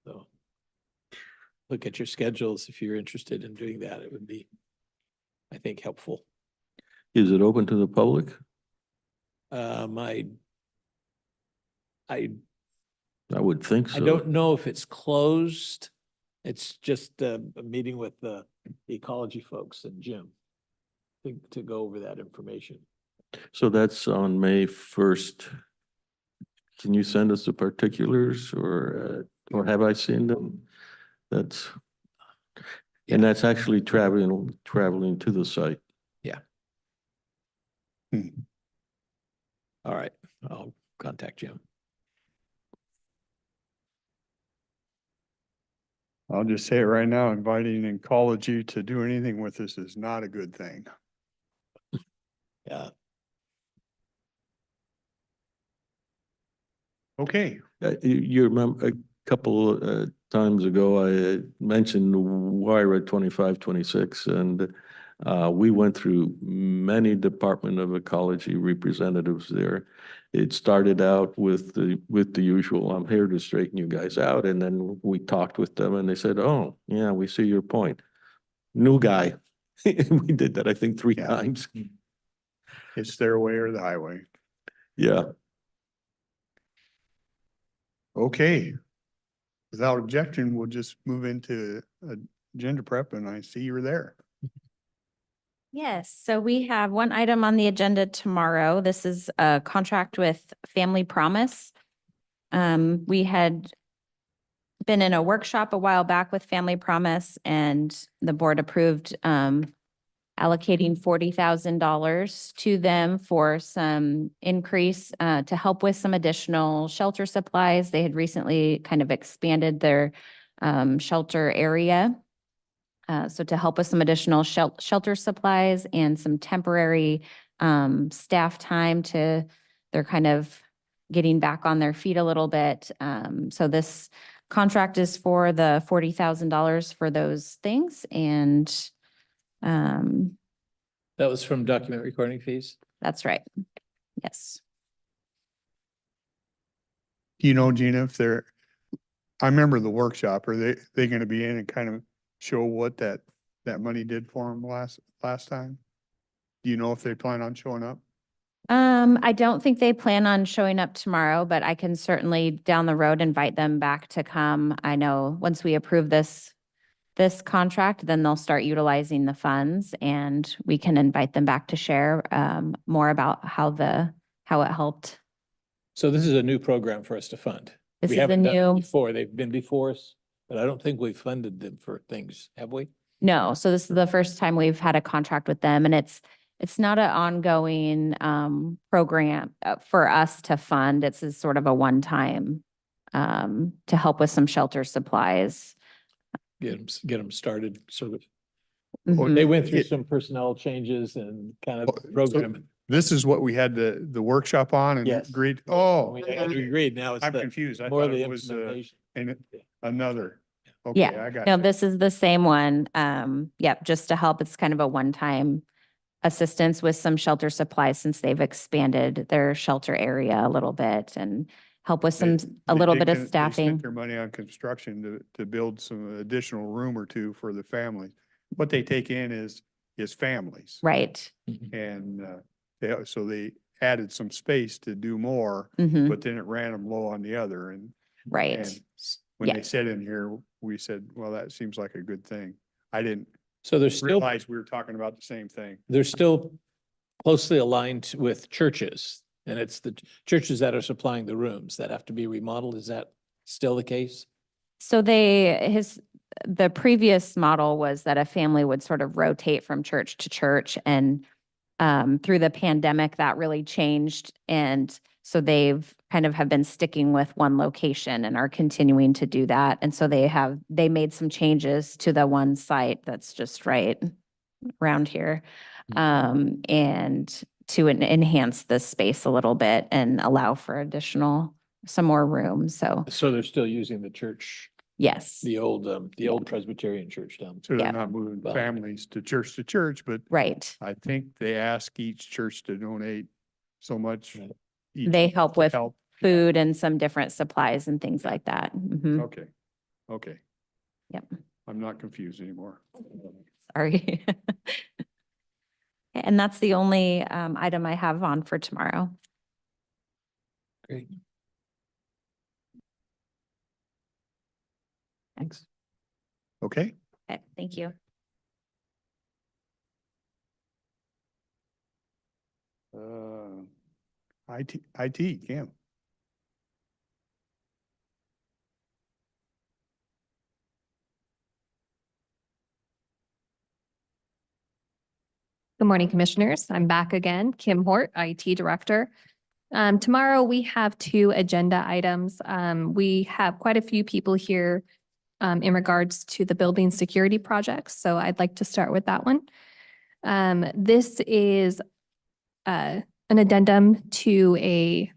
So look at your schedules if you're interested in doing that. It would be, I think, helpful. Is it open to the public? I I would think so. I don't know if it's closed. It's just a meeting with the ecology folks and Jim to go over that information. So that's on May 1st. Can you send us the particulars or have I seen them? That's, and that's actually traveling to the site. All right, I'll contact Jim. I'll just say it right now, inviting ecology to do anything with this is not a good thing. Yeah, Okay, You remember a couple times ago, I mentioned WIRA 2526, and we went through many Department of Ecology representatives there. It started out with the usual, I'm here to straighten you guys out, and then we talked with them and they said, oh, yeah, we see your point. New guy. We did that, I think, 3 Yeah. times. it's their way or the highway. Yeah. Okay. Without objection, we'll just move into agenda prep, and I see you're there. Yes, so we have one item on the agenda tomorrow. This is a contract with Family Promise. We had been in a workshop a while back with Family Promise, and the board approved allocating $40,000 to them for some increase to help with some additional shelter supplies. They had recently kind of expanded their shelter area. So to help with some additional shelter supplies and some temporary staff time they're kind of getting back on their feet a little bit. So this contract is for the $40,000 for those things, and that was from document recording fees. that's right. Yes. Do you know, Gina, if they're, I remember the workshop, are they gonna be in and kind of show what that money did for them last time? Do you know if they plan on showing up? I don't think they plan on showing up tomorrow, but I can certainly down the road invite them back to come. I know once we approve this contract, then they'll start utilizing the funds, and we can invite them back to share more about how it helped. So this is a new program for us to fund. This We is a haven't done it new, before. They've been before us, but I don't think we've funded them for things, have we? no, so this is the first time we've had a contract with them, and it's not an ongoing program for us to fund. It's a sort of a one-time to help with some shelter supplies. Get them started, sort of. Mhm. They went through It- some personnel changes and kind of Oh, so- program. This is what we had the workshop on and Yes. agreed, oh, We agreed, now it's I'm the, confused. I more thought of the it was implementation. another. Okay, Yeah, I got no, you. this is the same one. Yep, just to help. It's kind of a one-time assistance with some shelter supplies since they've expanded their shelter area a little bit, and help with They- a they little did bit of They staffing. spent their money on construction to build some additional room or two for the families. What they take in is families. Right. And so they added some space to do more, Hmm. but then it ran them low on the other. And Right. when Yeah. they said in here, we said, well, that seems like a good thing. I didn't So they're still, realize we were talking about the same thing. they're still closely aligned with churches. And it's the churches that are supplying the rooms that have to be remodeled. Is that still the case? So the previous model was that a family would sort of rotate from church to church, and through the pandemic, that really changed. And so they've kind of have been sticking with one location and are continuing to do that. And so they made some changes to the one site that's just right around here. And to enhance the space a little bit and allow for some more room. So So they're still using the church, yes, the old Presbyterian church down. So they're Yeah. not moving Well- families to church, but right. I think they ask each church to donate so much. Right. each They help to with help. food and some different supplies and things like that. Mhm. Okay, okay. Yep. I'm not confused anymore. Sorry. And that's the only item I have on for tomorrow. Great. Thanks. Okay. Okay, thank you. IT, Cam. Good morning, Commissioners. I'm back again, Kim Hort, IT Director. Tomorrow we have two agenda items. We have quite a few people here in regards to the building security projects, so I'd like to start with that one. This is an addendum to a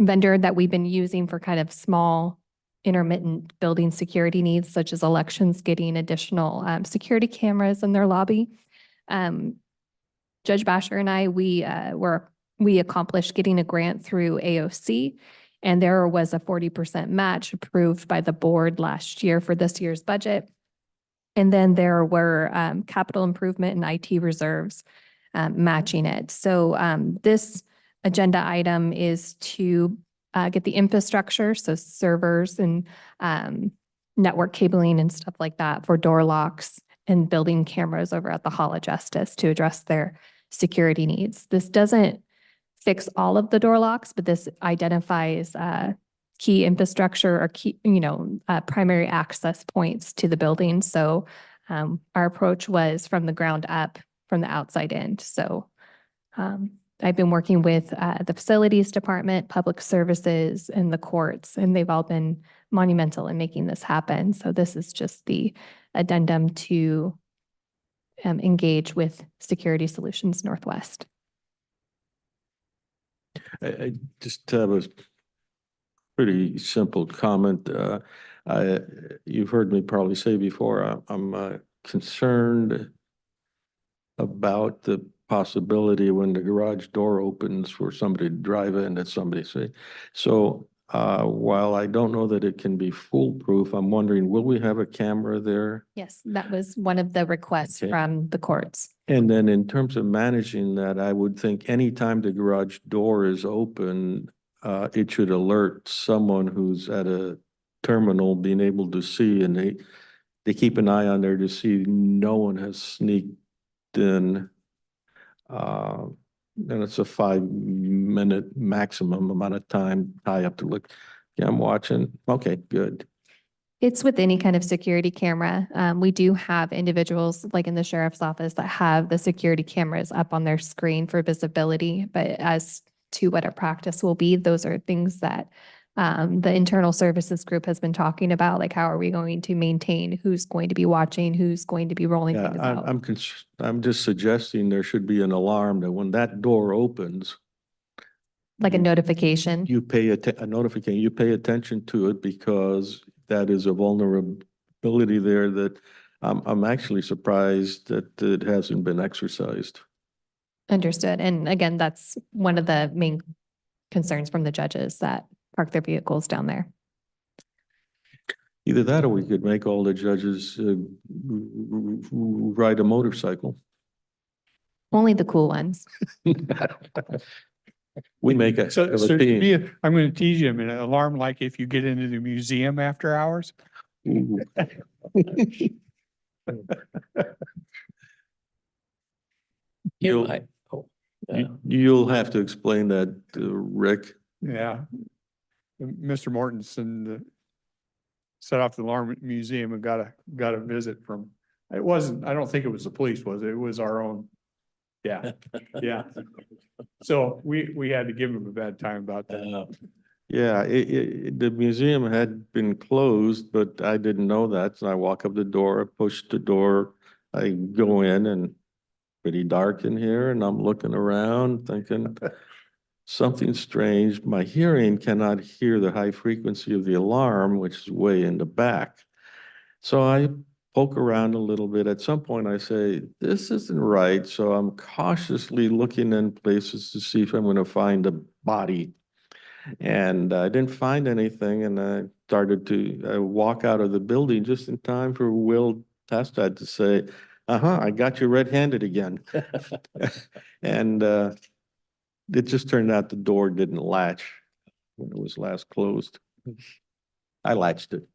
vendor that we've been using for kind of small intermittent building security needs, such as elections, getting additional security cameras in their lobby. Judge Basher and I, we accomplished getting a grant through AOC, and there was a 40% match approved by the board last year for this year's budget. And then there were capital improvement and IT reserves matching it. So this agenda item is to get the infrastructure, so servers and network cabling and stuff like that for door locks and building cameras over at the Hall of Justice to address their security needs. This doesn't fix all of the door locks, but this identifies key infrastructure or key, primary access points to the building. So our approach was from the ground up, from the outside in. So I've been working with the facilities department, public services, and the courts, and they've all been monumental in making this happen. So this is just the addendum to engage with Security Solutions Northwest. I just have a pretty simple comment. You've heard me probably say before, I'm concerned about the possibility when the garage door opens for somebody to drive in that somebody say. So while I don't know that it can be foolproof, I'm wondering, will we have a camera there? Yes, that was one of the requests Okay. from the courts. And then in terms of managing that, I would think anytime the garage door is open, it should alert someone who's at a terminal being able to see, and they keep an eye on there to see no one has sneaked in. And it's a 5-minute maximum amount of time I have to look. Yeah, I'm watching. Okay, good. It's with any kind of security camera. We do have individuals like in the sheriff's office that have the security cameras up on their screen for visibility. But as to what a practice will be, those are things that the internal services group has been talking about. Like, how are we going to maintain who's going to be watching, who's going to be rolling Yeah, things out? I'm just suggesting there should be an alarm that when that door opens, Like a notification. you pay a notification, you pay attention to it, because that is a vulnerability there that I'm actually surprised that it hasn't been exercised. Understood. And again, that's one of the main concerns from the judges that park their vehicles down there. Either that, or we could make all the judges ride a motorcycle. Only the cool ones. We make So a team. I'm going to tease you, an alarm like if you get into the museum after hours. Ooh. You'll- You'll have to explain that to Rick. Yeah. Mr. Mortensen set off the alarm at the museum and got a visit from, I don't think it was the police, was it? It was our own. Yeah, yeah. So we had to give him a bad time about that. Yeah, the museum had been closed, but I didn't know that. So I walk up the door, I push the door, I go in, and pretty dark in here, and I'm looking around thinking something strange. My hearing cannot hear the high frequency of the alarm, which is way in the back. So I poke around a little bit. At some point I say, this isn't right. So I'm cautiously looking in places to see if I'm going to find a body. And I didn't find anything, and I started to walk out of the building just in time for Will Testad to say, I got you red-handed again. And it just turned out the door didn't latch when it was last closed. I latched it.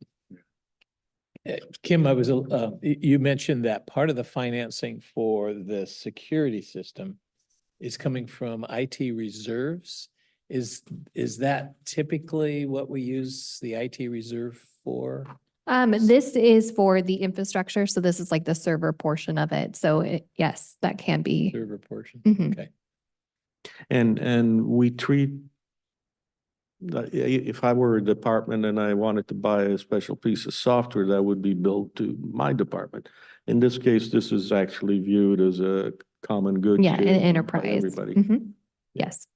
Kim, you mentioned that part of the financing for the security system is coming from IT reserves. Is that typically what we use the IT reserve for? This is for the infrastructure, so this is like the server portion of it. So yes, that can be. Server portion? Mhm. Okay. And we treat, if I were a department and I wanted to buy a special piece of software, that would be billed to my department. In this case, this is actually viewed as a common good. Yeah, an shared by enterprise. Everybody. Mhm. Yes.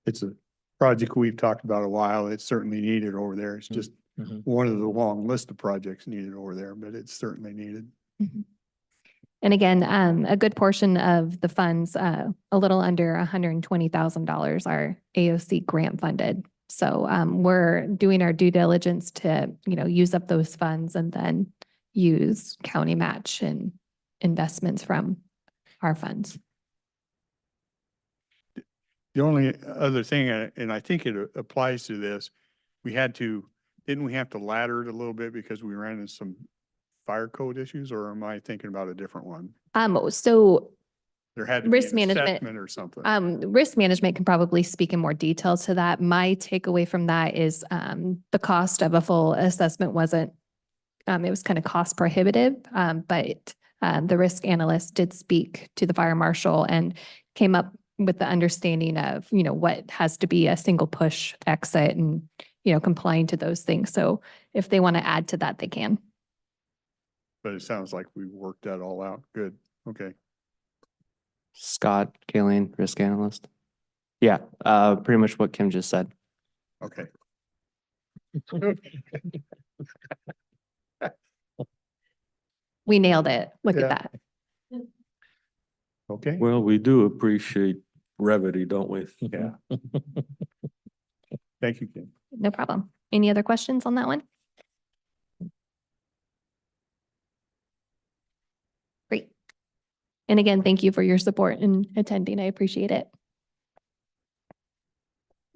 It's a project we've talked about a while. It's certainly needed over there. It's just Mhm. one of the long list of projects needed over there, but it's certainly needed. Mhm. And again, a good portion of the funds, a little under $120,000 are AOC grant funded. So we're doing our due diligence to, use up those funds and then use county match and investments from our funds. The only other thing, and I think it applies to this, didn't we have to ladder it a little bit because we ran into some fire code issues, or am I thinking about a different one? So There had to be risk an management, assessment or something. risk management can probably speak in more detail to that. My takeaway from that is the cost of a full assessment wasn't, it was kind of cost prohibitive, but the risk analyst did speak to the fire marshal and came up with the understanding of, what has to be a single push exit and, complying to those things. So if they want to add to that, they can. But it sounds like we worked that all out. Good. Okay. Scott Kaling, risk analyst. Yeah, pretty much what Kim just said. Okay. We nailed it. Look Yeah. at that. Okay. Well, we do appreciate brevity, don't we? Yeah. Thank you, Kim. No problem. Any other questions on that one? Great. And again, thank you for your support in attending. I appreciate it.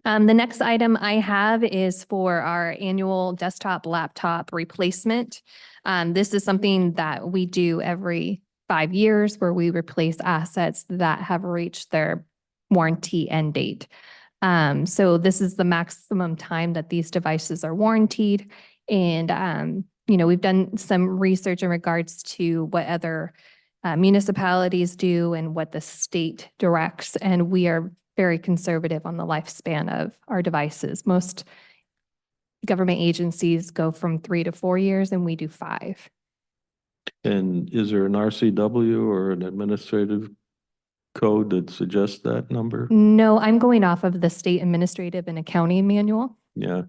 The next item I have is for our annual desktop laptop replacement. This is something that we do every 5 years where we replace assets that have reached their warranty end date. So this is the maximum time that these devices are warranted. And, we've done some research in regards to what other municipalities do and what the state directs. And we are very conservative on the lifespan of our devices. Most government agencies go from 3 to 4 years and we do 5. And is there an RCW or an administrative code that suggests that number? No, I'm going off of the state administrative and accounting manual. Yeah,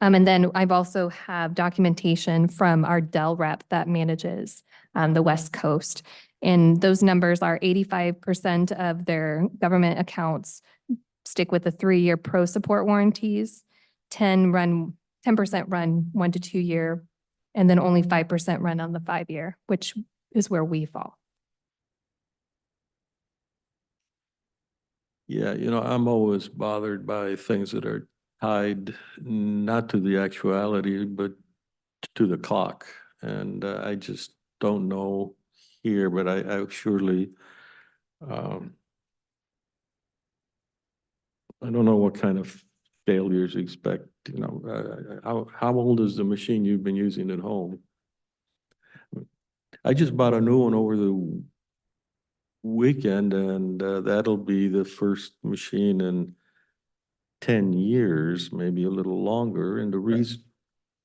And then I've also have documentation from our Dell rep that manages the West Coast. And those numbers are 85% of their government accounts stick with the 3-year pro support warranties, 10% run 1 to 2 year, and then only 5% run on the 5-year, which is where we fall. yeah, I'm always bothered by things that are tied not to the actuality, but to the clock. And I just don't know here, but I surely, I don't know what kind of failures you expect, how old is the machine you've been using at home? I just bought a new one over the weekend and that'll be the first machine in 10 years, maybe a little longer. And the reason,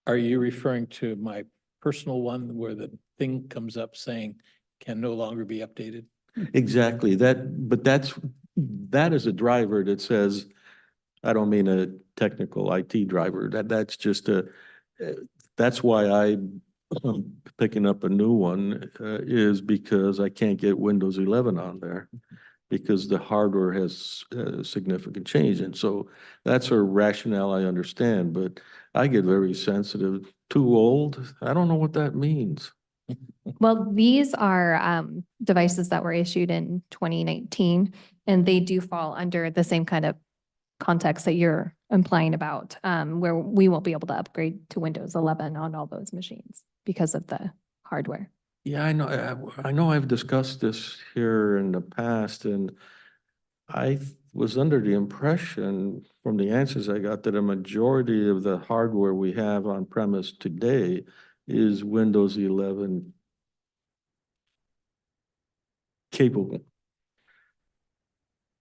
Are you referring to my personal one where the thing comes up saying can no longer be updated? exactly but that is a driver that says, I don't mean a technical IT driver, that's just that's why I'm picking up a new one, is because I can't get Windows 11 on there because the hardware has significant change. And so that's a rationale I understand, but I get very sensitive. Too old? I don't know what that means. Well, these are devices that were issued in 2019, and they do fall under the same kind of context that you're implying about, where we won't be able to upgrade to Windows 11 on all those machines because of the hardware. Yeah, I know I've discussed this here in the past, and was under the impression from the answers I got that a majority of the hardware we have on premise today is Windows 11 capable.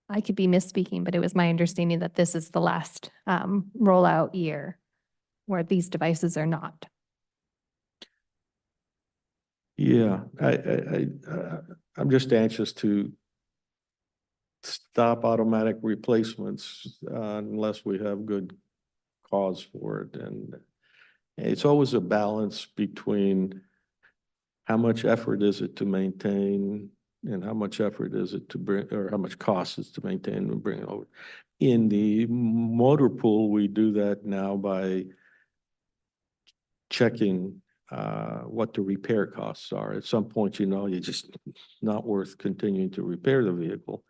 I could be misspeaking, but it was my understanding that this is the last rollout year where these devices are not. Yeah, I'm just anxious to stop automatic replacements unless we have good cause for it. And it's always a balance between how much effort is it to maintain and how much effort is it to bring, or how much cost is to maintain and bring it over. In the motor pool, we do that now by checking what the repair costs are. At some point, you know, you just not worth continuing to repair the vehicle.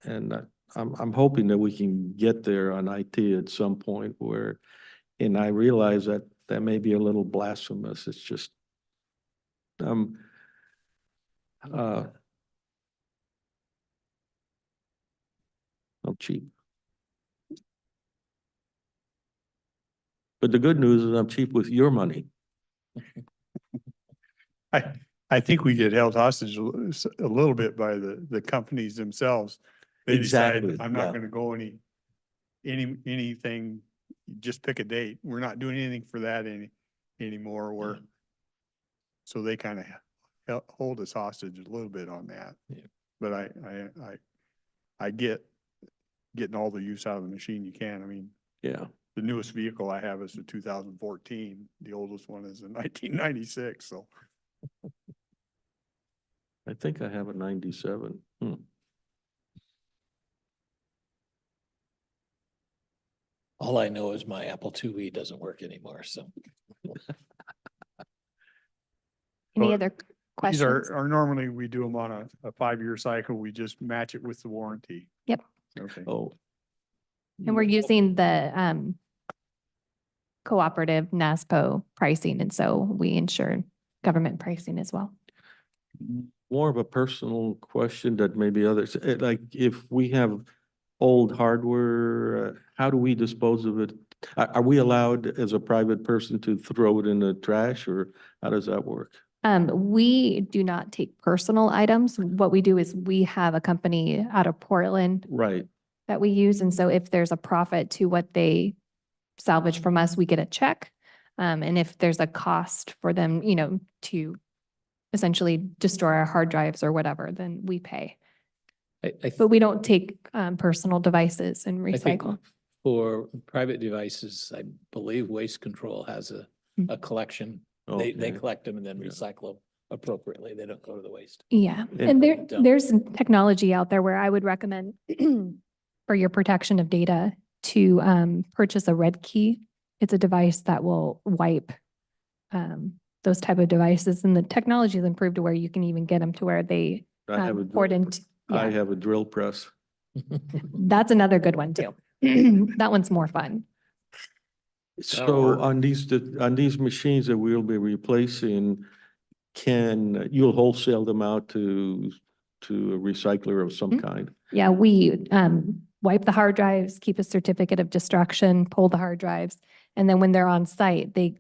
And I'm hoping that we can get there on IT at some point where, and I realize that that may be a little blasphemous. It's just, I'm cheap. But the good news is I'm cheap with your money. I think we get held hostage a little bit by the companies themselves. They decide, Exactly, I'm yeah. not gonna go anything, just pick a date. We're not doing anything for that anymore, or so they kind of hold us hostage a little bit on that. Yeah. But I get getting all the use out of the machine you can. I mean, Yeah. the newest vehicle I have is a 2014. The oldest one is a 1996, so. I think I have a 97. All I know is my Apple IIe doesn't work anymore, so. Any But other These questions? are normally, we do them on a 5-year cycle. We just match it with the warranty. Yep. Okay. Oh. And we're using the cooperative NASPO pricing, and so we ensure government pricing as well. More of a personal question that maybe others, like if we have old hardware, how do we dispose of it? Are we allowed as a private person to throw it in the trash, or how does that work? We do not take personal items. What we do is we have a company out of Portland Right. that we use. And so if there's a profit to what they salvage from us, we get a check. And if there's a cost for them, you know, to essentially destroy our hard drives or whatever, then we pay. But we don't take personal devices and I think recycle. for private devices, I believe Waste Control has Mm. a collection. They Okay. collect them and then Yeah. recycle them appropriately. They don't go to the waste. Yeah, And- and there's some technology out there where I would recommend for your protection of data to purchase a red key. It's a device that will wipe those type of devices, and the technology has improved to where you can even get them to where they I have a port drill, into. I Yeah, have a drill press. that's another good one too. That one's more fun. So work. on these machines that we'll be replacing, you'll wholesale them out to a recycler of some Mhm. kind? Yeah, we wipe the hard drives, keep a certificate of destruction, pull the hard drives, and then when they're on site, they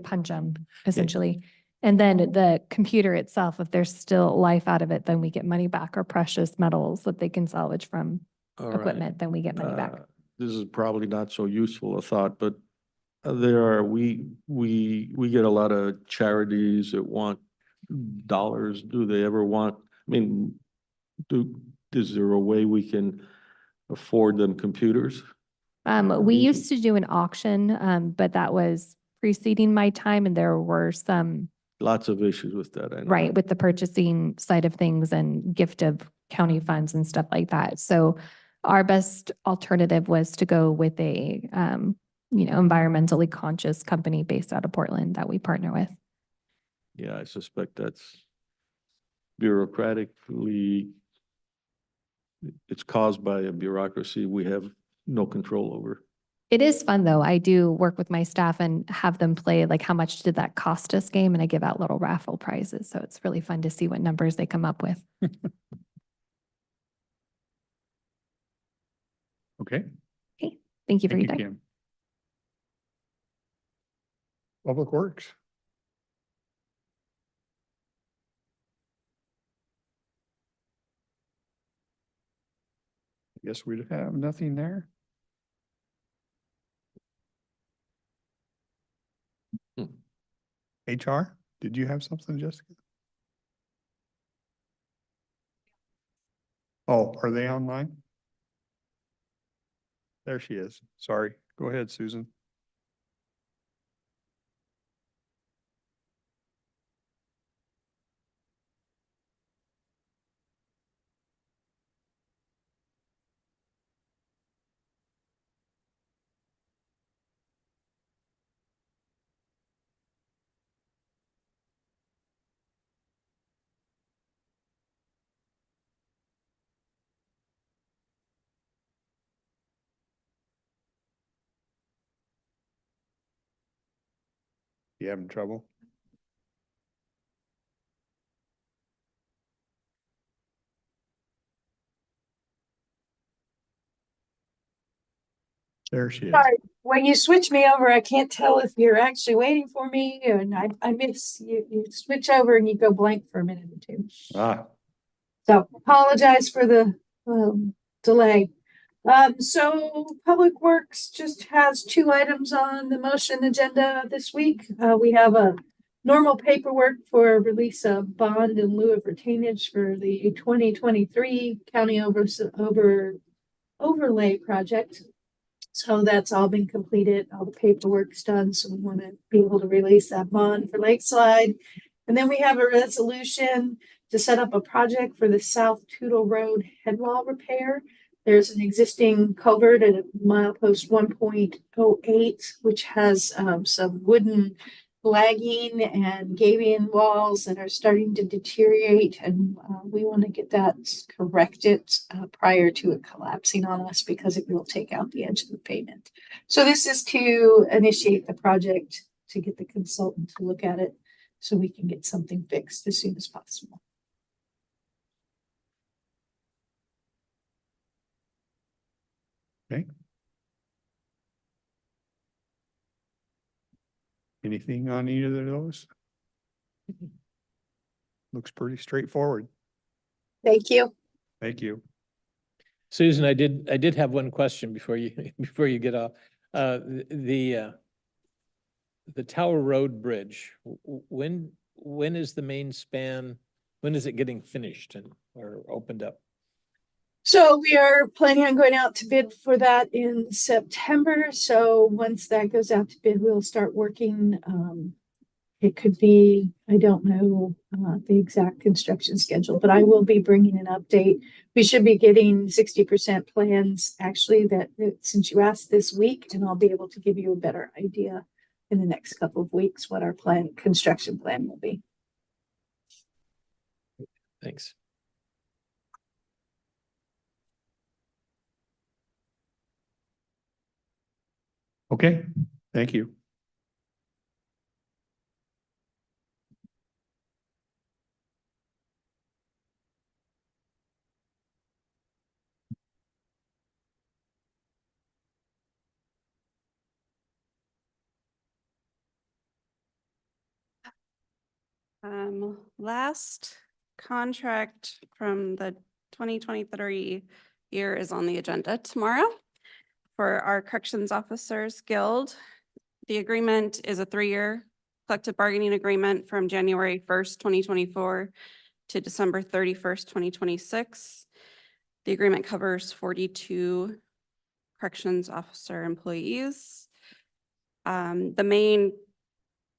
punch them essentially. And then the computer itself, if there's still life out of it, then we get money back, or precious metals that they can salvage from All right. equipment, then we get money back. This is probably not so useful a thought, but we get a lot of charities that want dollars. Do they ever want, I mean, is there a way we can afford them computers? We used to do an auction, but that was preceding my time, and there were some, Lots of issues with that, I know. right, with the purchasing side of things and gift of county funds and stuff like that. So our best alternative was to go with a, environmentally conscious company based out of Portland that we partner with. Yeah, I suspect that's bureaucratically, it's caused by a bureaucracy we have no control over. It is fun though. I do work with my staff and have them play like how much did that cost us game, and I give out little raffle prizes. So it's really fun to see what numbers they come up with. Okay. Okay, thank you for Thank your you, time. Kim. Public Works. Guess we'd have nothing there. HR, did you have something, Jessica? Oh, are they online? There she is. Sorry. Go ahead, Susan. You having trouble? There she is. Sorry, when you switch me over, I can't tell if you're actually waiting for me and I miss you switch over and you go blank for a minute or two. Ah, So apologize for the delay. So Public Works just has 2 items on the motion agenda this week. We have a normal paperwork for release of bond in lieu of retainage for the 2023 county overlay project. So that's all been completed, all the paperwork's done, so we want to be able to release that bond for Lakeside. And then we have a resolution to set up a project for the South Tootle Road head wall repair. There's an existing culvert at milepost 1.08, which has some wooden lagging and gabion walls that are starting to deteriorate, and we want to get that corrected prior to it collapsing on us because it will take out the edge of the pavement. So this is to initiate the project to get the consultant to look at it so we can get something fixed as soon as possible. okay. Anything on either of those? Looks pretty straightforward. Thank you. Thank you. Susan, I did have one question before you, before you get off. The Tower Road Bridge, when is the main span, when is it getting finished or opened up? So we are planning on going out to bid for that in September. So once that goes out to bid, we'll start working. It could be, I don't know the exact construction schedule, but I will be bringing an update. We should be getting 60% plans actually that since you asked this week, and I'll be able to give you a better idea in the next couple of weeks what our construction plan will be. Thanks. Okay, thank you. Last contract from the 2023 year is on the agenda tomorrow for our Corrections Officers Guild. The agreement is a 3-year collective bargaining agreement from January 1st, 2024 to December 31st, 2026. The agreement covers 42 corrections officer employees. The main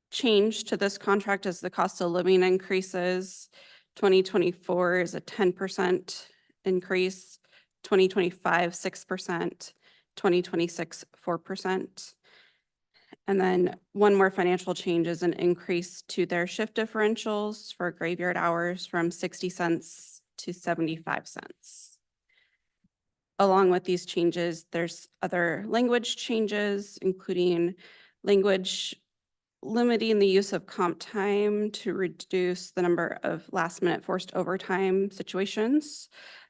change to this contract is the cost of living increases. 2024 is a 10% increase, 2025, 6%, 2026, 4%. And then one more financial change is an increase to their shift differentials for graveyard hours from 60 cents to 75 cents. Along with these changes, there's other language changes, including language limiting the use of comp time to reduce the number of last-minute forced overtime situations,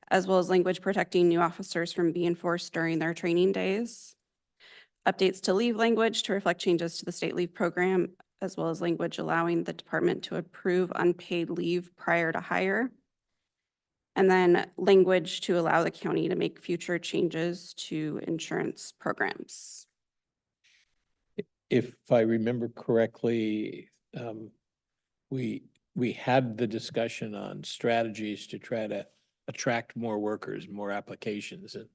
as well as language protecting new officers from being forced during their training days. Updates to leave language to reflect changes to the state leave program, as well as language allowing the department to approve unpaid leave prior to hire. And then language to allow the county to make future changes to insurance programs. If I remember correctly, we had the discussion on strategies to try to attract more workers, more applications, and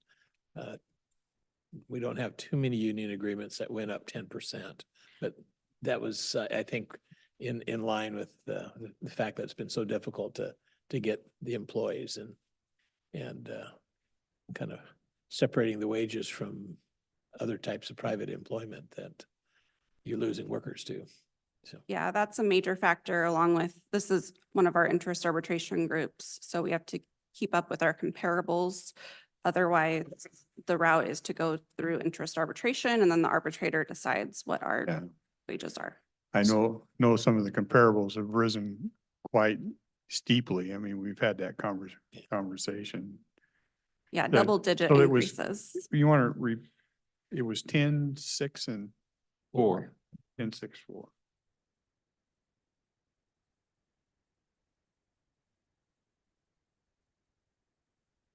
we don't have too many union agreements that went up 10%, but that was, I think, in line with the fact that it's been so difficult to get the employees and kind of separating the wages from other types of private employment that you're losing workers to. So, Yeah, that's a major factor along with, this is one of our interest arbitration groups. So we have to keep up with our comparables. Otherwise, the route is to go through interest arbitration and then the arbitrator decides what our Yeah. wages are. I know some of the comparables have risen quite steeply. I mean, we've had that conversation. Yeah, That- double digit so it was- increases. You want to it was 10, 6, and 4. 10, 6, 4.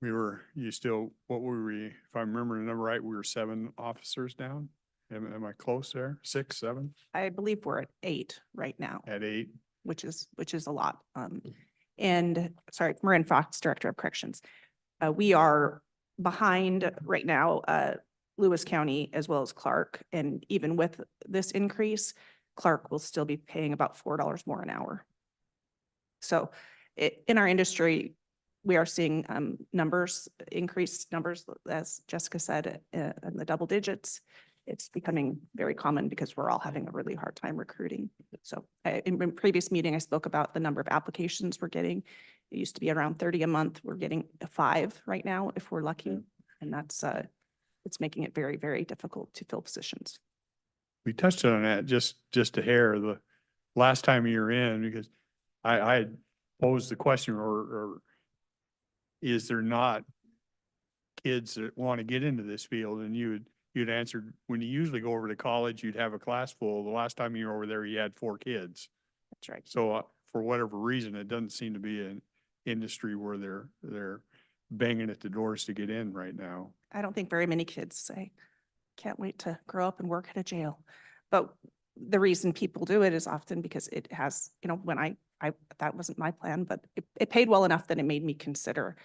What were we, if I remember the number right, we were 7 officers down? Am I close there? 6, 7, I believe we're at 8 right now, at 8? which is a lot. And sorry, Marin Fox, Director of Corrections. We are behind right now, Lewis County as well as Clark. And even with this increase, Clark will still be paying about $4 more an hour. So in our industry, we are seeing increased numbers, as Jessica said, in the double digits. It's becoming very common because we're all having a really hard time recruiting. So in previous meeting, I spoke about the number of applications we're getting. It used to be around 30 a month. We're getting 5 right now if we're lucky. And that's, it's making it very, very difficult to fill positions. We touched on that just a hair the last time you were in, because I had posed the question, or is there not kids that want to get into this field? And you'd answered, when you usually go over to college, you'd have a class full. The last time you were over there, you had 4 kids. That's right. So for whatever reason, it doesn't seem to be an industry where they're banging at the doors to get in right now. I don't think very many kids say, can't wait to grow up and work at a jail. But the reason people do it is often because it has, when I that wasn't my plan, but it paid well enough that it made me consider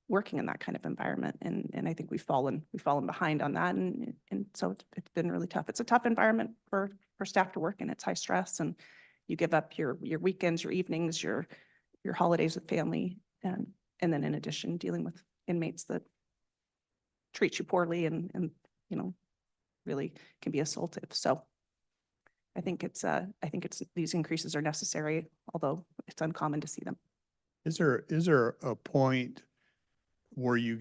working in that kind of environment. And I think we've fallen behind on that. And so it's been really tough. It's a tough environment for staff to work in. It's high stress, and you give up your weekends, your evenings, your holidays with family. And then in addition, dealing with inmates that treat you poorly and really can be assaultive. So I think it's these increases are necessary, although it's uncommon to see them. Is there a point where you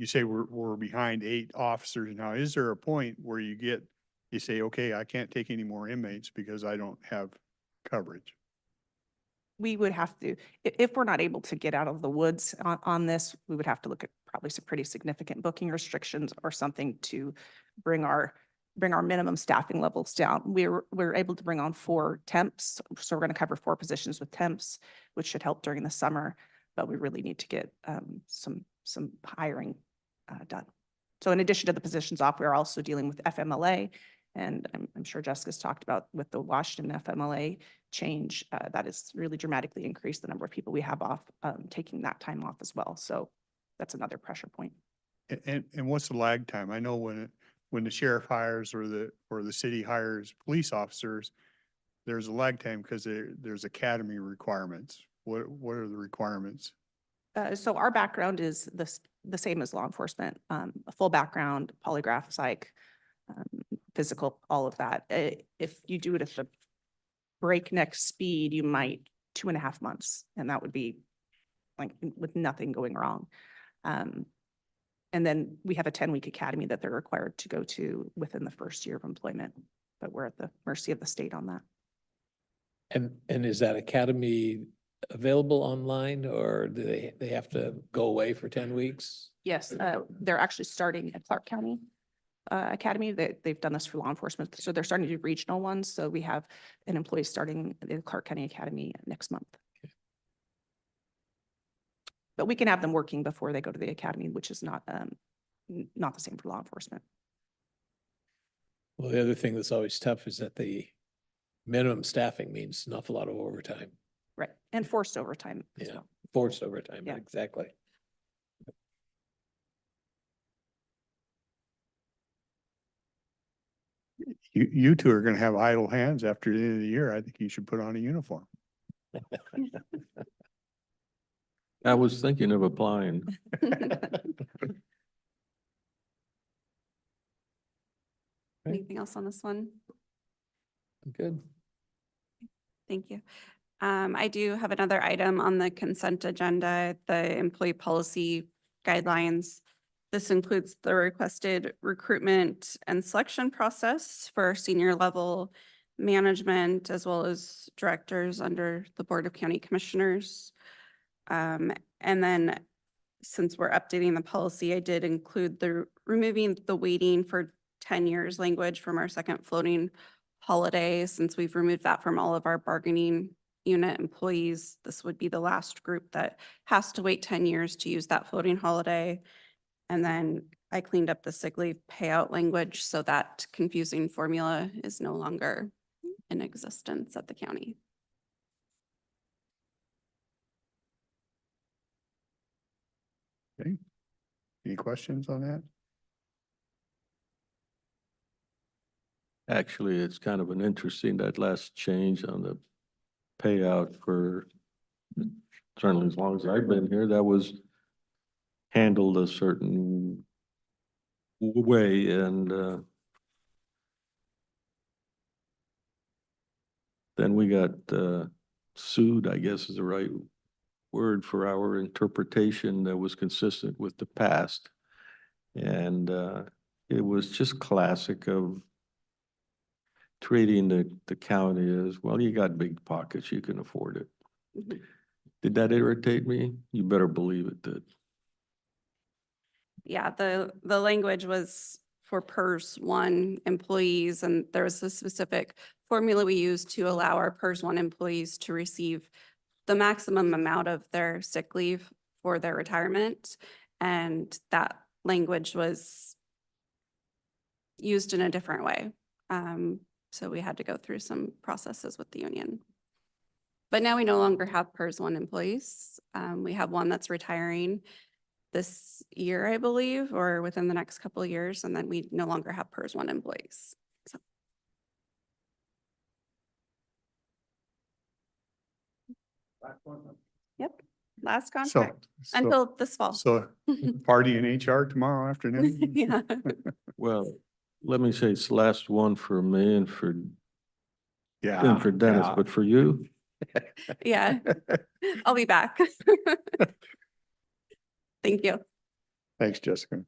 say we're behind 8 officers now? Is there a point where you say, okay, I can't take any more inmates because I don't have coverage? We would have to, if we're not able to get out of the woods on this, we would have to look at probably some pretty significant booking restrictions or something to bring our minimum staffing levels down. We're able to bring on 4 temps. So we're going to cover 4 positions with temps, which should help during the summer, but we really need to get some hiring done. So in addition to the positions off, we are also dealing with FMLA. And I'm sure Jessica's talked about with the Washington FMLA change, that has really dramatically increased the number of people we have off, taking that time off as well. So that's another pressure point. And what's the lag time? I know when the sheriff hires or the city hires police officers, there's a lag time because there's academy requirements. What are the requirements? So our background is the same as law enforcement, a full background, polygraph, psych, physical, all of that. If you do it at the breakneck speed, you might 2.5 months, and that would be like with nothing going wrong. And then we have a 10-week academy that they're required to go to within the first year of employment, but we're at the mercy of the state on that. And is that academy available online, or do they have to go away for 10 weeks? Yes, they're actually starting at Clark County Academy. They've done this for law enforcement, so they're starting to do regional ones. So we have an employee starting at the Clark County Academy next month. But we can have them working before they go to the academy, which is not the same for law enforcement. Well, the other thing that's always tough is that the minimum staffing means an awful lot of overtime. Right, and forced overtime as Yeah, well. forced overtime, Yeah. exactly. You two are gonna have idle hands after the end of the year. I think you should put on a uniform. I was thinking of applying. Anything else on this one? Good. Thank you. I do have another item on the consent agenda, the employee policy guidelines. This includes the requested recruitment and selection process for senior level management as well as directors under the Board of County Commissioners. And then since we're updating the policy, I did include the removing the waiting for 10 years language from our second floating holiday. Since we've removed that from all of our bargaining unit employees, this would be the last group that has to wait 10 years to use that floating holiday. And then I cleaned up the sick leave payout language so that confusing formula is no longer in existence at the county. Okay. Any questions on that? Actually, it's kind of an interesting, that last change on the payout for certainly as long as I've been here, that was handled a certain way, and then we got sued, I guess is the right word, for our interpretation that was consistent with the past. And it was just classic of treating the county as, well, you got big pockets, you can afford it. Mhm. Did that irritate me? You better believe it did. Yeah, the language was for PERS 1 employees, and there was a specific formula we used to allow our PERS 1 employees to receive the maximum amount of their sick leave for their retirement. And that language was used in a different way. So we had to go through some processes with the union. But now we no longer have PERS 1 employees. We have one that's retiring this year, I believe, or within the next couple of years, and then we no longer have PERS 1 employees. So. Yep, last contract until this fall. So party in HR tomorrow afternoon? Yeah. Well, let me say it's the last one for me and for Yeah. Dennis, yeah. but for you, Yeah, I'll be back. Thank you. Thanks, Jessica.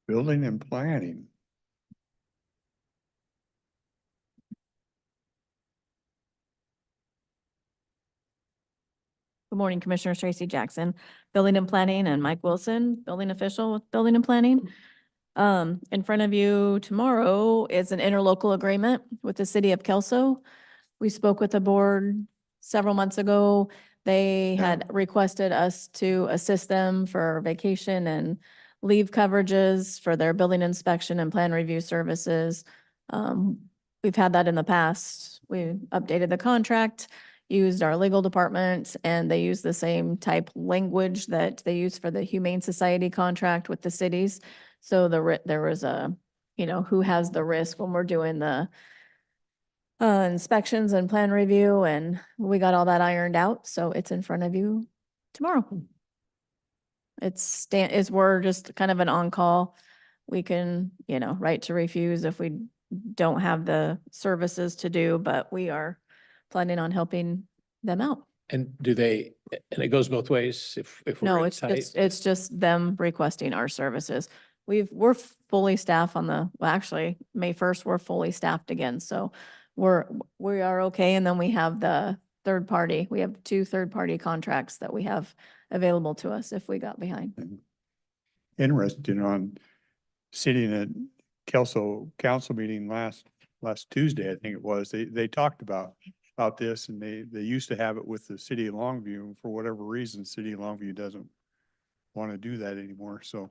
Building and planning. Good morning, Commissioner Tracy Jackson, Building and Planning, and Mike Wilson, Building Official with Building and Planning. In front of you tomorrow is an interlocal agreement with the city of Kelso. We spoke with the board several months ago. They had requested us to assist them for vacation and leave coverages for their building inspection and plan review services. We've had that in the past. We updated the contract, used our legal department, and they use the same type language that they use for the Humane Society contract with the cities. So there was a, who has the risk when we're doing the inspections and plan review, and we got all that ironed out, so it's in front of you tomorrow. We're just kind of an on-call. We can, right to refuse if we don't have the services to do, but we are planning on helping them out. And and it goes both ways if No, we're it's tight? just them requesting our services. We're fully staffed actually, May 1st, we're fully staffed again, so we are okay. And then we have the third party. We have 2 third-party contracts that we have available to us if we got behind. Interesting on sitting at Kelso council meeting last Tuesday, I think it was, they talked about this, and they used to have it with the city of Longview. And for whatever reason, city of Longview doesn't want to do that anymore. So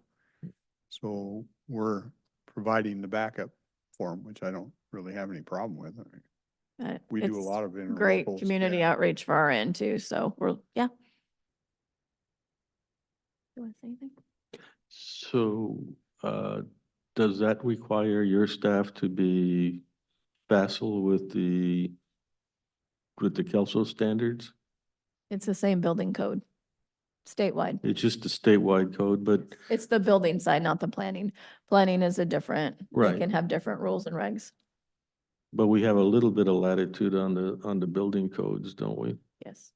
we're providing the backup for them, which I don't really have any problem with. We do a It's lot of great interlocals, community yeah. outreach for our end too, so yeah. You want to say anything? So, does that require your staff to be facile with the Kelso standards? It's the same building code, statewide. It's just a statewide code, but It's the building side, not the planning. Planning is they Right. can have different rules and regs. we have a little bit of latitude on the building codes, don't we? Yes.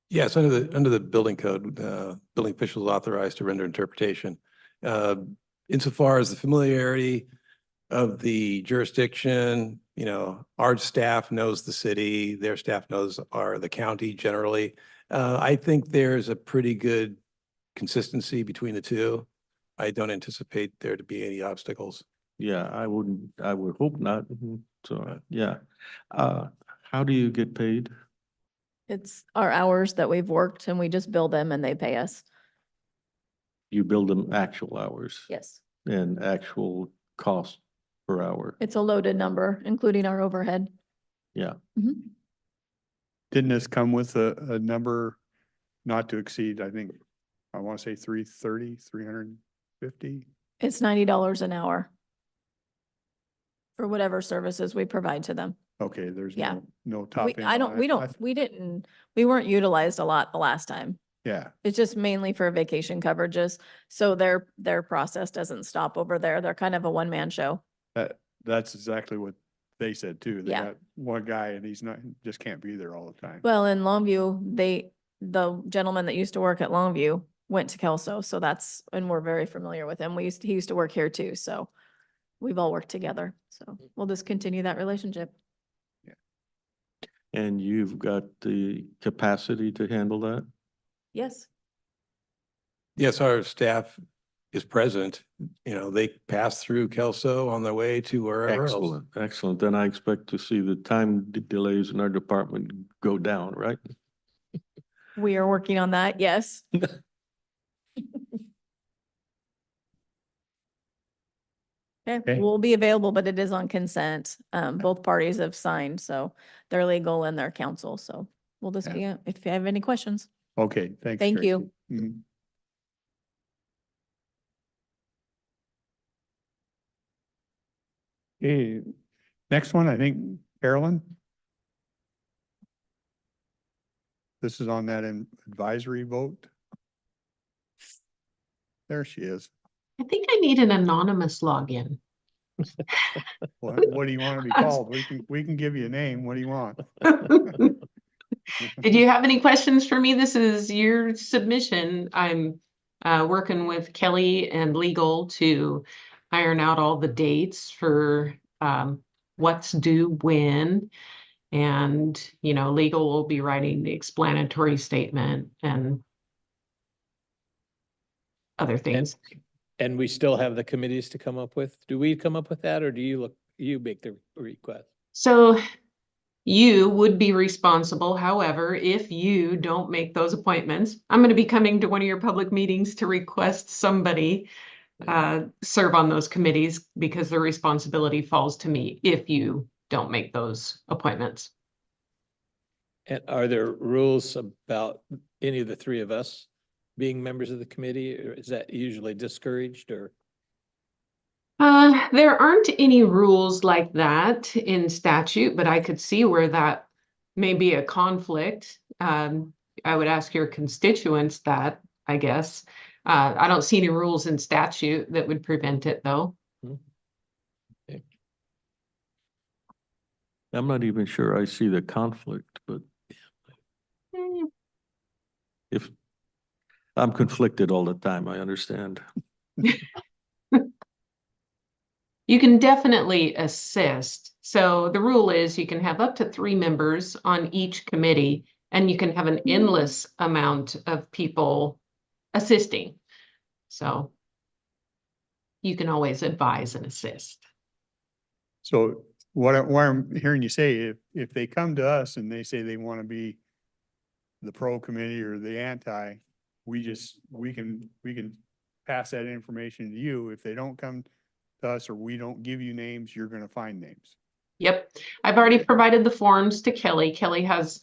Yes, under the building code, building officials authorized to render interpretation. Insofar as the familiarity of the jurisdiction, our staff knows the city, their staff knows the county generally. I think there's a pretty good consistency between the two. I don't anticipate there to be any obstacles. Yeah, I would hope not. So, yeah. How do you get paid? It's our hours that we've worked and we just bill them and they pay us. You build them actual hours Yes. and actual cost per hour. It's a loaded number, including our overhead. Yeah. Mhm. Didn't this come with a number not to exceed, I think, I want to say 350? It's $90 an hour for whatever services we provide to them. Okay, there's Yeah. no top end. We weren't utilized a lot the last time. Yeah, It's just mainly for vacation coverages. So their process doesn't stop over there. They're kind of a one-man show. that's exactly what they said too. They Yeah. got one guy and just can't be there all the time. Well, in Longview, the gentleman that used to work at Longview went to Kelso, so and we're very familiar with him. He used to work here too, so we've all worked together. So we'll just continue that relationship. And you've got the capacity to handle that? Yes. Yes, our staff is present. They pass through Kelso on their way to wherever else. Excellent, excellent. Then I expect to see the time delays in our department go down, right? We are working on that, yes. Okay, we'll be available, but it is on consent. Both parties have signed, so they're legal and their counsel, so we'll just be, if you have any questions. Okay, thanks. Thank you. Tracy. Mhm. Okay, next one, I think Carolyn. This is on that advisory vote. There she is. I think I need an anonymous login. What do you want to be called? We can give you a name. What do you want? Did you have any questions for me? This is your submission. I'm working with Kelly and legal to iron out all the dates for what's due when. And, legal will be writing the explanatory statement and other things. And we still have the committees to come up with. Do we come up with that, or do you make the request? So you would be responsible. However, if you don't make those appointments, I'm going to be coming to one of your public meetings to request somebody serve on those committees because the responsibility falls to me if you don't make those appointments. And are there rules about any of the three of us being members of the committee, or is that usually discouraged, or? There aren't any rules like that in statute, but I could see where that may be a conflict. I would ask your constituents that, I guess. I don't see any rules in statute that would prevent it, though. I'm not even sure I see the conflict, but Hmm. if I'm conflicted all the time, I understand. You can definitely assist. So the rule is you can have up to 3 members on each committee, and you can have an endless amount of people assisting. So you can always advise and assist. So what I'm hearing you say, if they come to us and they say they want to be the pro committee or the anti, we can pass that information to you. If they don't come to us or we don't give you names, you're going to find names. Yep, I've already Okay. provided the forms to Kelly.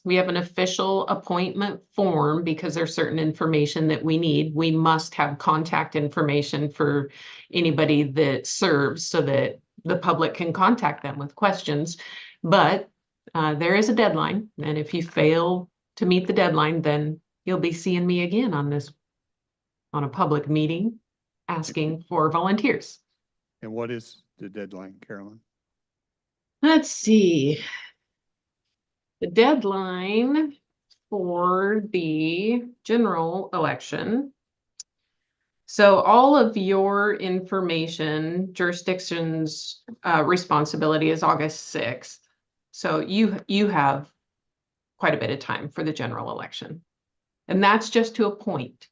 We have an official appointment form because there's certain information that we need. We must have contact information for anybody that serves so that the public can contact them with questions. But there is a deadline, and if you fail to meet the deadline, then you'll be seeing me again on a public meeting asking for volunteers. And what is the deadline, Carolyn? Let's see. The deadline for the general election. So all of your information, jurisdiction's responsibility is August 6th. So you have quite a bit of time for the general election. And that's just to appoint.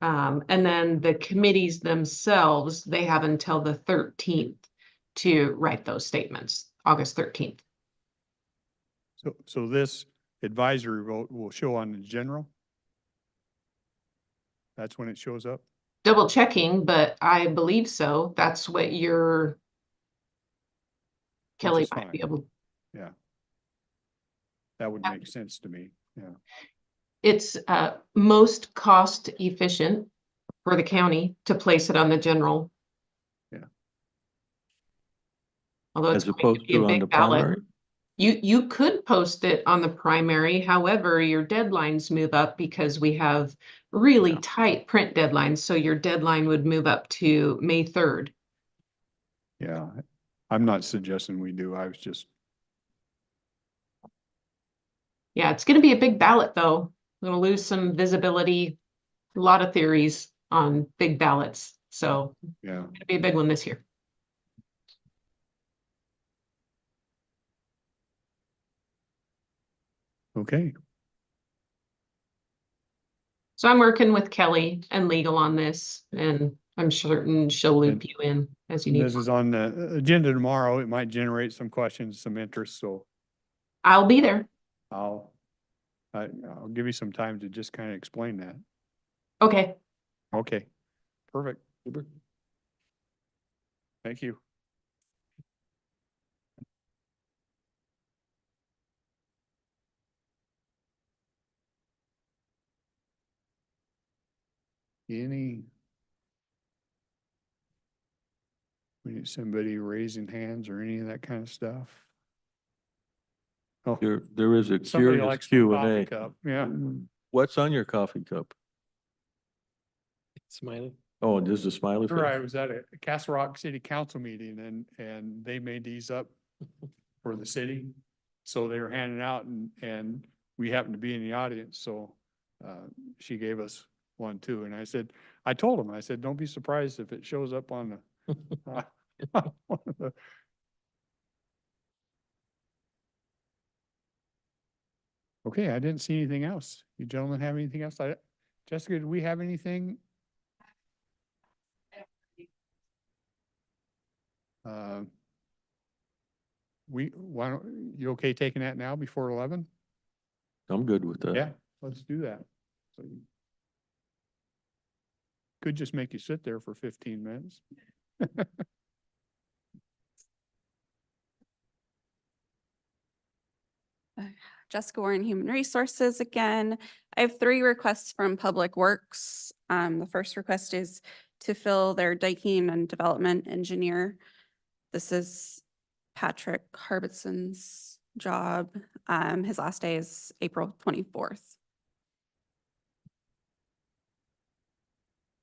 And then the committees themselves, they have until the 13th to write those statements, August 13th. So this advisory vote will show on the general? That's when it shows up? Double checking, but I believe so. That's what your Kelly is might be fine. able. Yeah. That would make sense to me. Yeah. It's most cost efficient for the county to place it on the general. Yeah. Although it's As going opposed be a to on big the ballot. primary? You could post it on the primary, however, your deadlines move up because we have really Yeah. tight print deadlines. So your deadline would move up to May 3rd. Yeah. I'm not suggesting we do. I was just, Yeah, it's gonna be a big ballot though. We're gonna lose some visibility, a lot of theories on big ballots. So yeah. it's gonna be a big one this year. Okay. So I'm working with Kelly and legal on this, and I'm certain she'll loop you in as you need. This is on the agenda tomorrow. It might generate some questions, some interest, so I'll be there. I'll give you some time to just kind of explain that. Okay. Okay, perfect. Thank you. We need somebody raising hands or any of that kind of stuff. Oh, There is a somebody curious likes the Q coffee and A. cup. Yeah. What's on your coffee cup? Smiling. Oh, just a smiley Sure, I face? was at a Castle Rock City Council meeting and they made these up for the city. So they were handing out and we happened to be in the audience, so she gave us one too. And I told him, I said, don't be surprised if it shows up on the one of the. Okay, I didn't see anything else. You gentlemen have anything else? Jessica, do we have anything? Why don't, you okay taking that now before 11? I'm good with that. Yeah, let's do that. So could just make you sit there for 15 minutes. Jessica Warren, Human Resources again. I have 3 requests from Public Works The first request is to fill their diking and development engineer. This is Patrick Harbison's job. His last day is April 24th.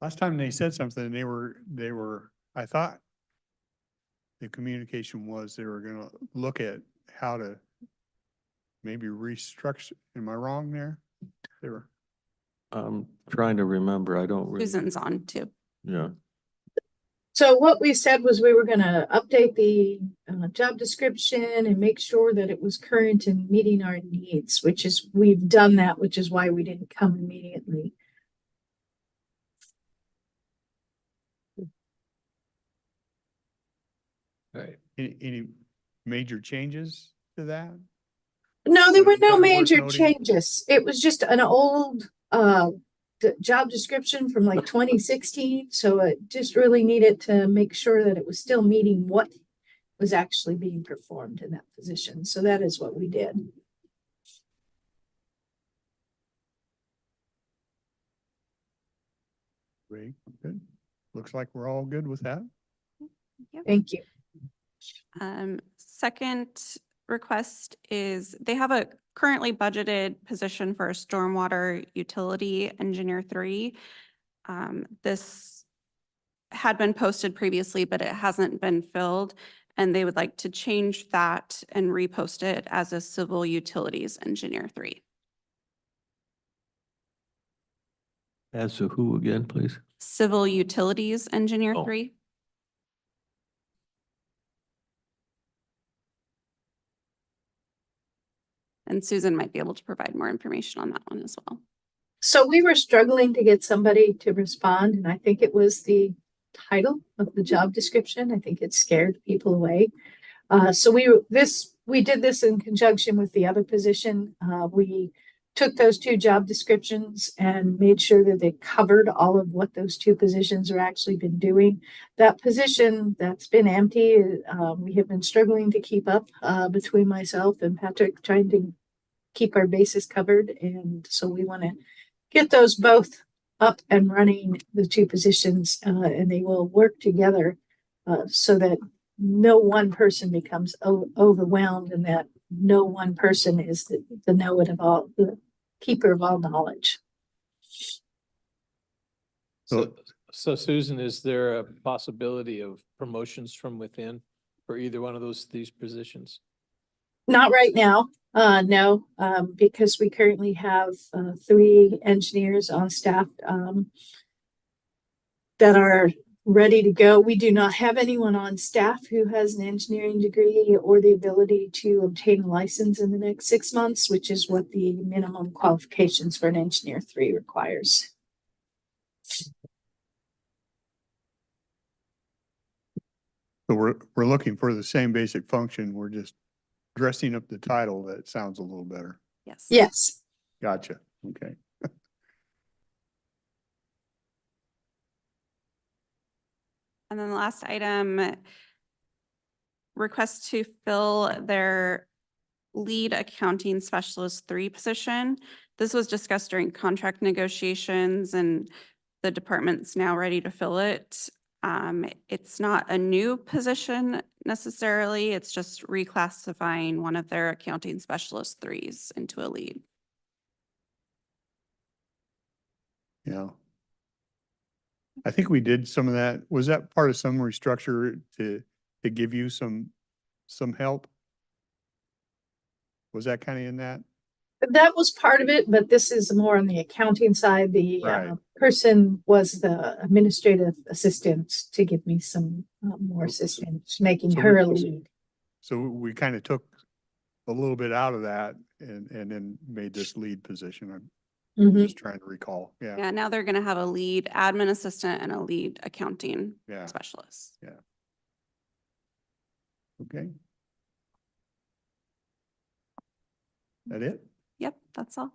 Last time they said something, they were, I thought the communication was they were gonna look at how to maybe restructure. Am I wrong there? They were, I'm trying to remember. I don't really, Susan's on too. yeah. So what we said was we were gonna update the job description and make sure that it was current and meeting our needs, which is, we've done that, which is why we didn't come immediately. Right. any major changes to that? No, there were no Kinda worth major noting. changes. It was just an old job description from like 2016. So it just really needed to make sure that it was still meeting what was actually being performed in that position. So that is what we did. Great, good. Looks like we're all good with that. Thank you. Second request is they have a currently budgeted position for a stormwater utility engineer 3. This had been posted previously, but it hasn't been filled. And they would like to change that and repost it as a civil utilities engineer 3. As to who again, please? Civil utilities engineer Oh. 3. And Susan might be able to provide more information on that one as well. So we were struggling to get somebody to respond, and I think it was the title of the job description. I think it scared people away. So we did this in conjunction with the other position. We took those two job descriptions and made sure that they covered all of what those two positions are actually been doing. That position that's been empty, we have been struggling to keep up between myself and Patrick, trying to keep our bases covered. And so we want to get those both up and running, the two positions, and they will work together so that no one person becomes overwhelmed and that no one person is the know-it of all, the keeper of all knowledge. So Susan, is there a possibility of promotions from within for either one of these positions? Not right now, no, because we currently have 3 engineers on staff that are ready to go. We do not have anyone on staff who has an engineering degree or the ability to obtain a license in the next 6 months, which is what the minimum qualifications for an engineer 3 requires. So we're looking for the same basic function. We're just dressing up the title that sounds a little better. Yes. Yes. Gotcha. Okay. And then the last item, request to fill their lead accounting specialist 3 position. This was discussed during contract negotiations and the department's now ready to fill it. It's not a new position necessarily. It's just reclassifying one of their accounting specialist 3s into a lead. Yeah. I think we did some of that. Was that part of some restructure to give you some help? Was that kind of in that? That was part of it, but this is more on the accounting side. The Right. person was the administrative assistant to give me some more assistance, making So her a we- lead. So we kind of took a little bit out of that and then made this lead position. I'm Mhm. just trying to recall. Yeah, Yeah, now they're going to have a lead admin assistant and a lead accounting yeah, specialist. okay. That it? Yep, that's all.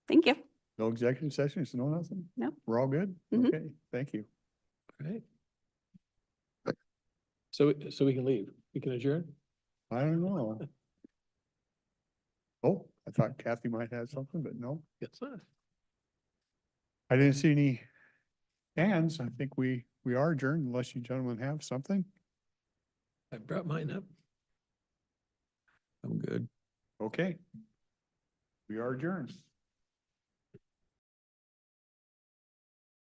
Thank you. No executive sessions, no nothing? No. We're all good? Mhm. Okay, thank you. Right. So we can leave. We can adjourn? I don't know. Oh, I thought Kathy might have something, but no. Yes, sir. I didn't see any hands. I think we are adjourned unless you gentlemen have something. I brought mine up. I'm good. Okay. We are adjourned.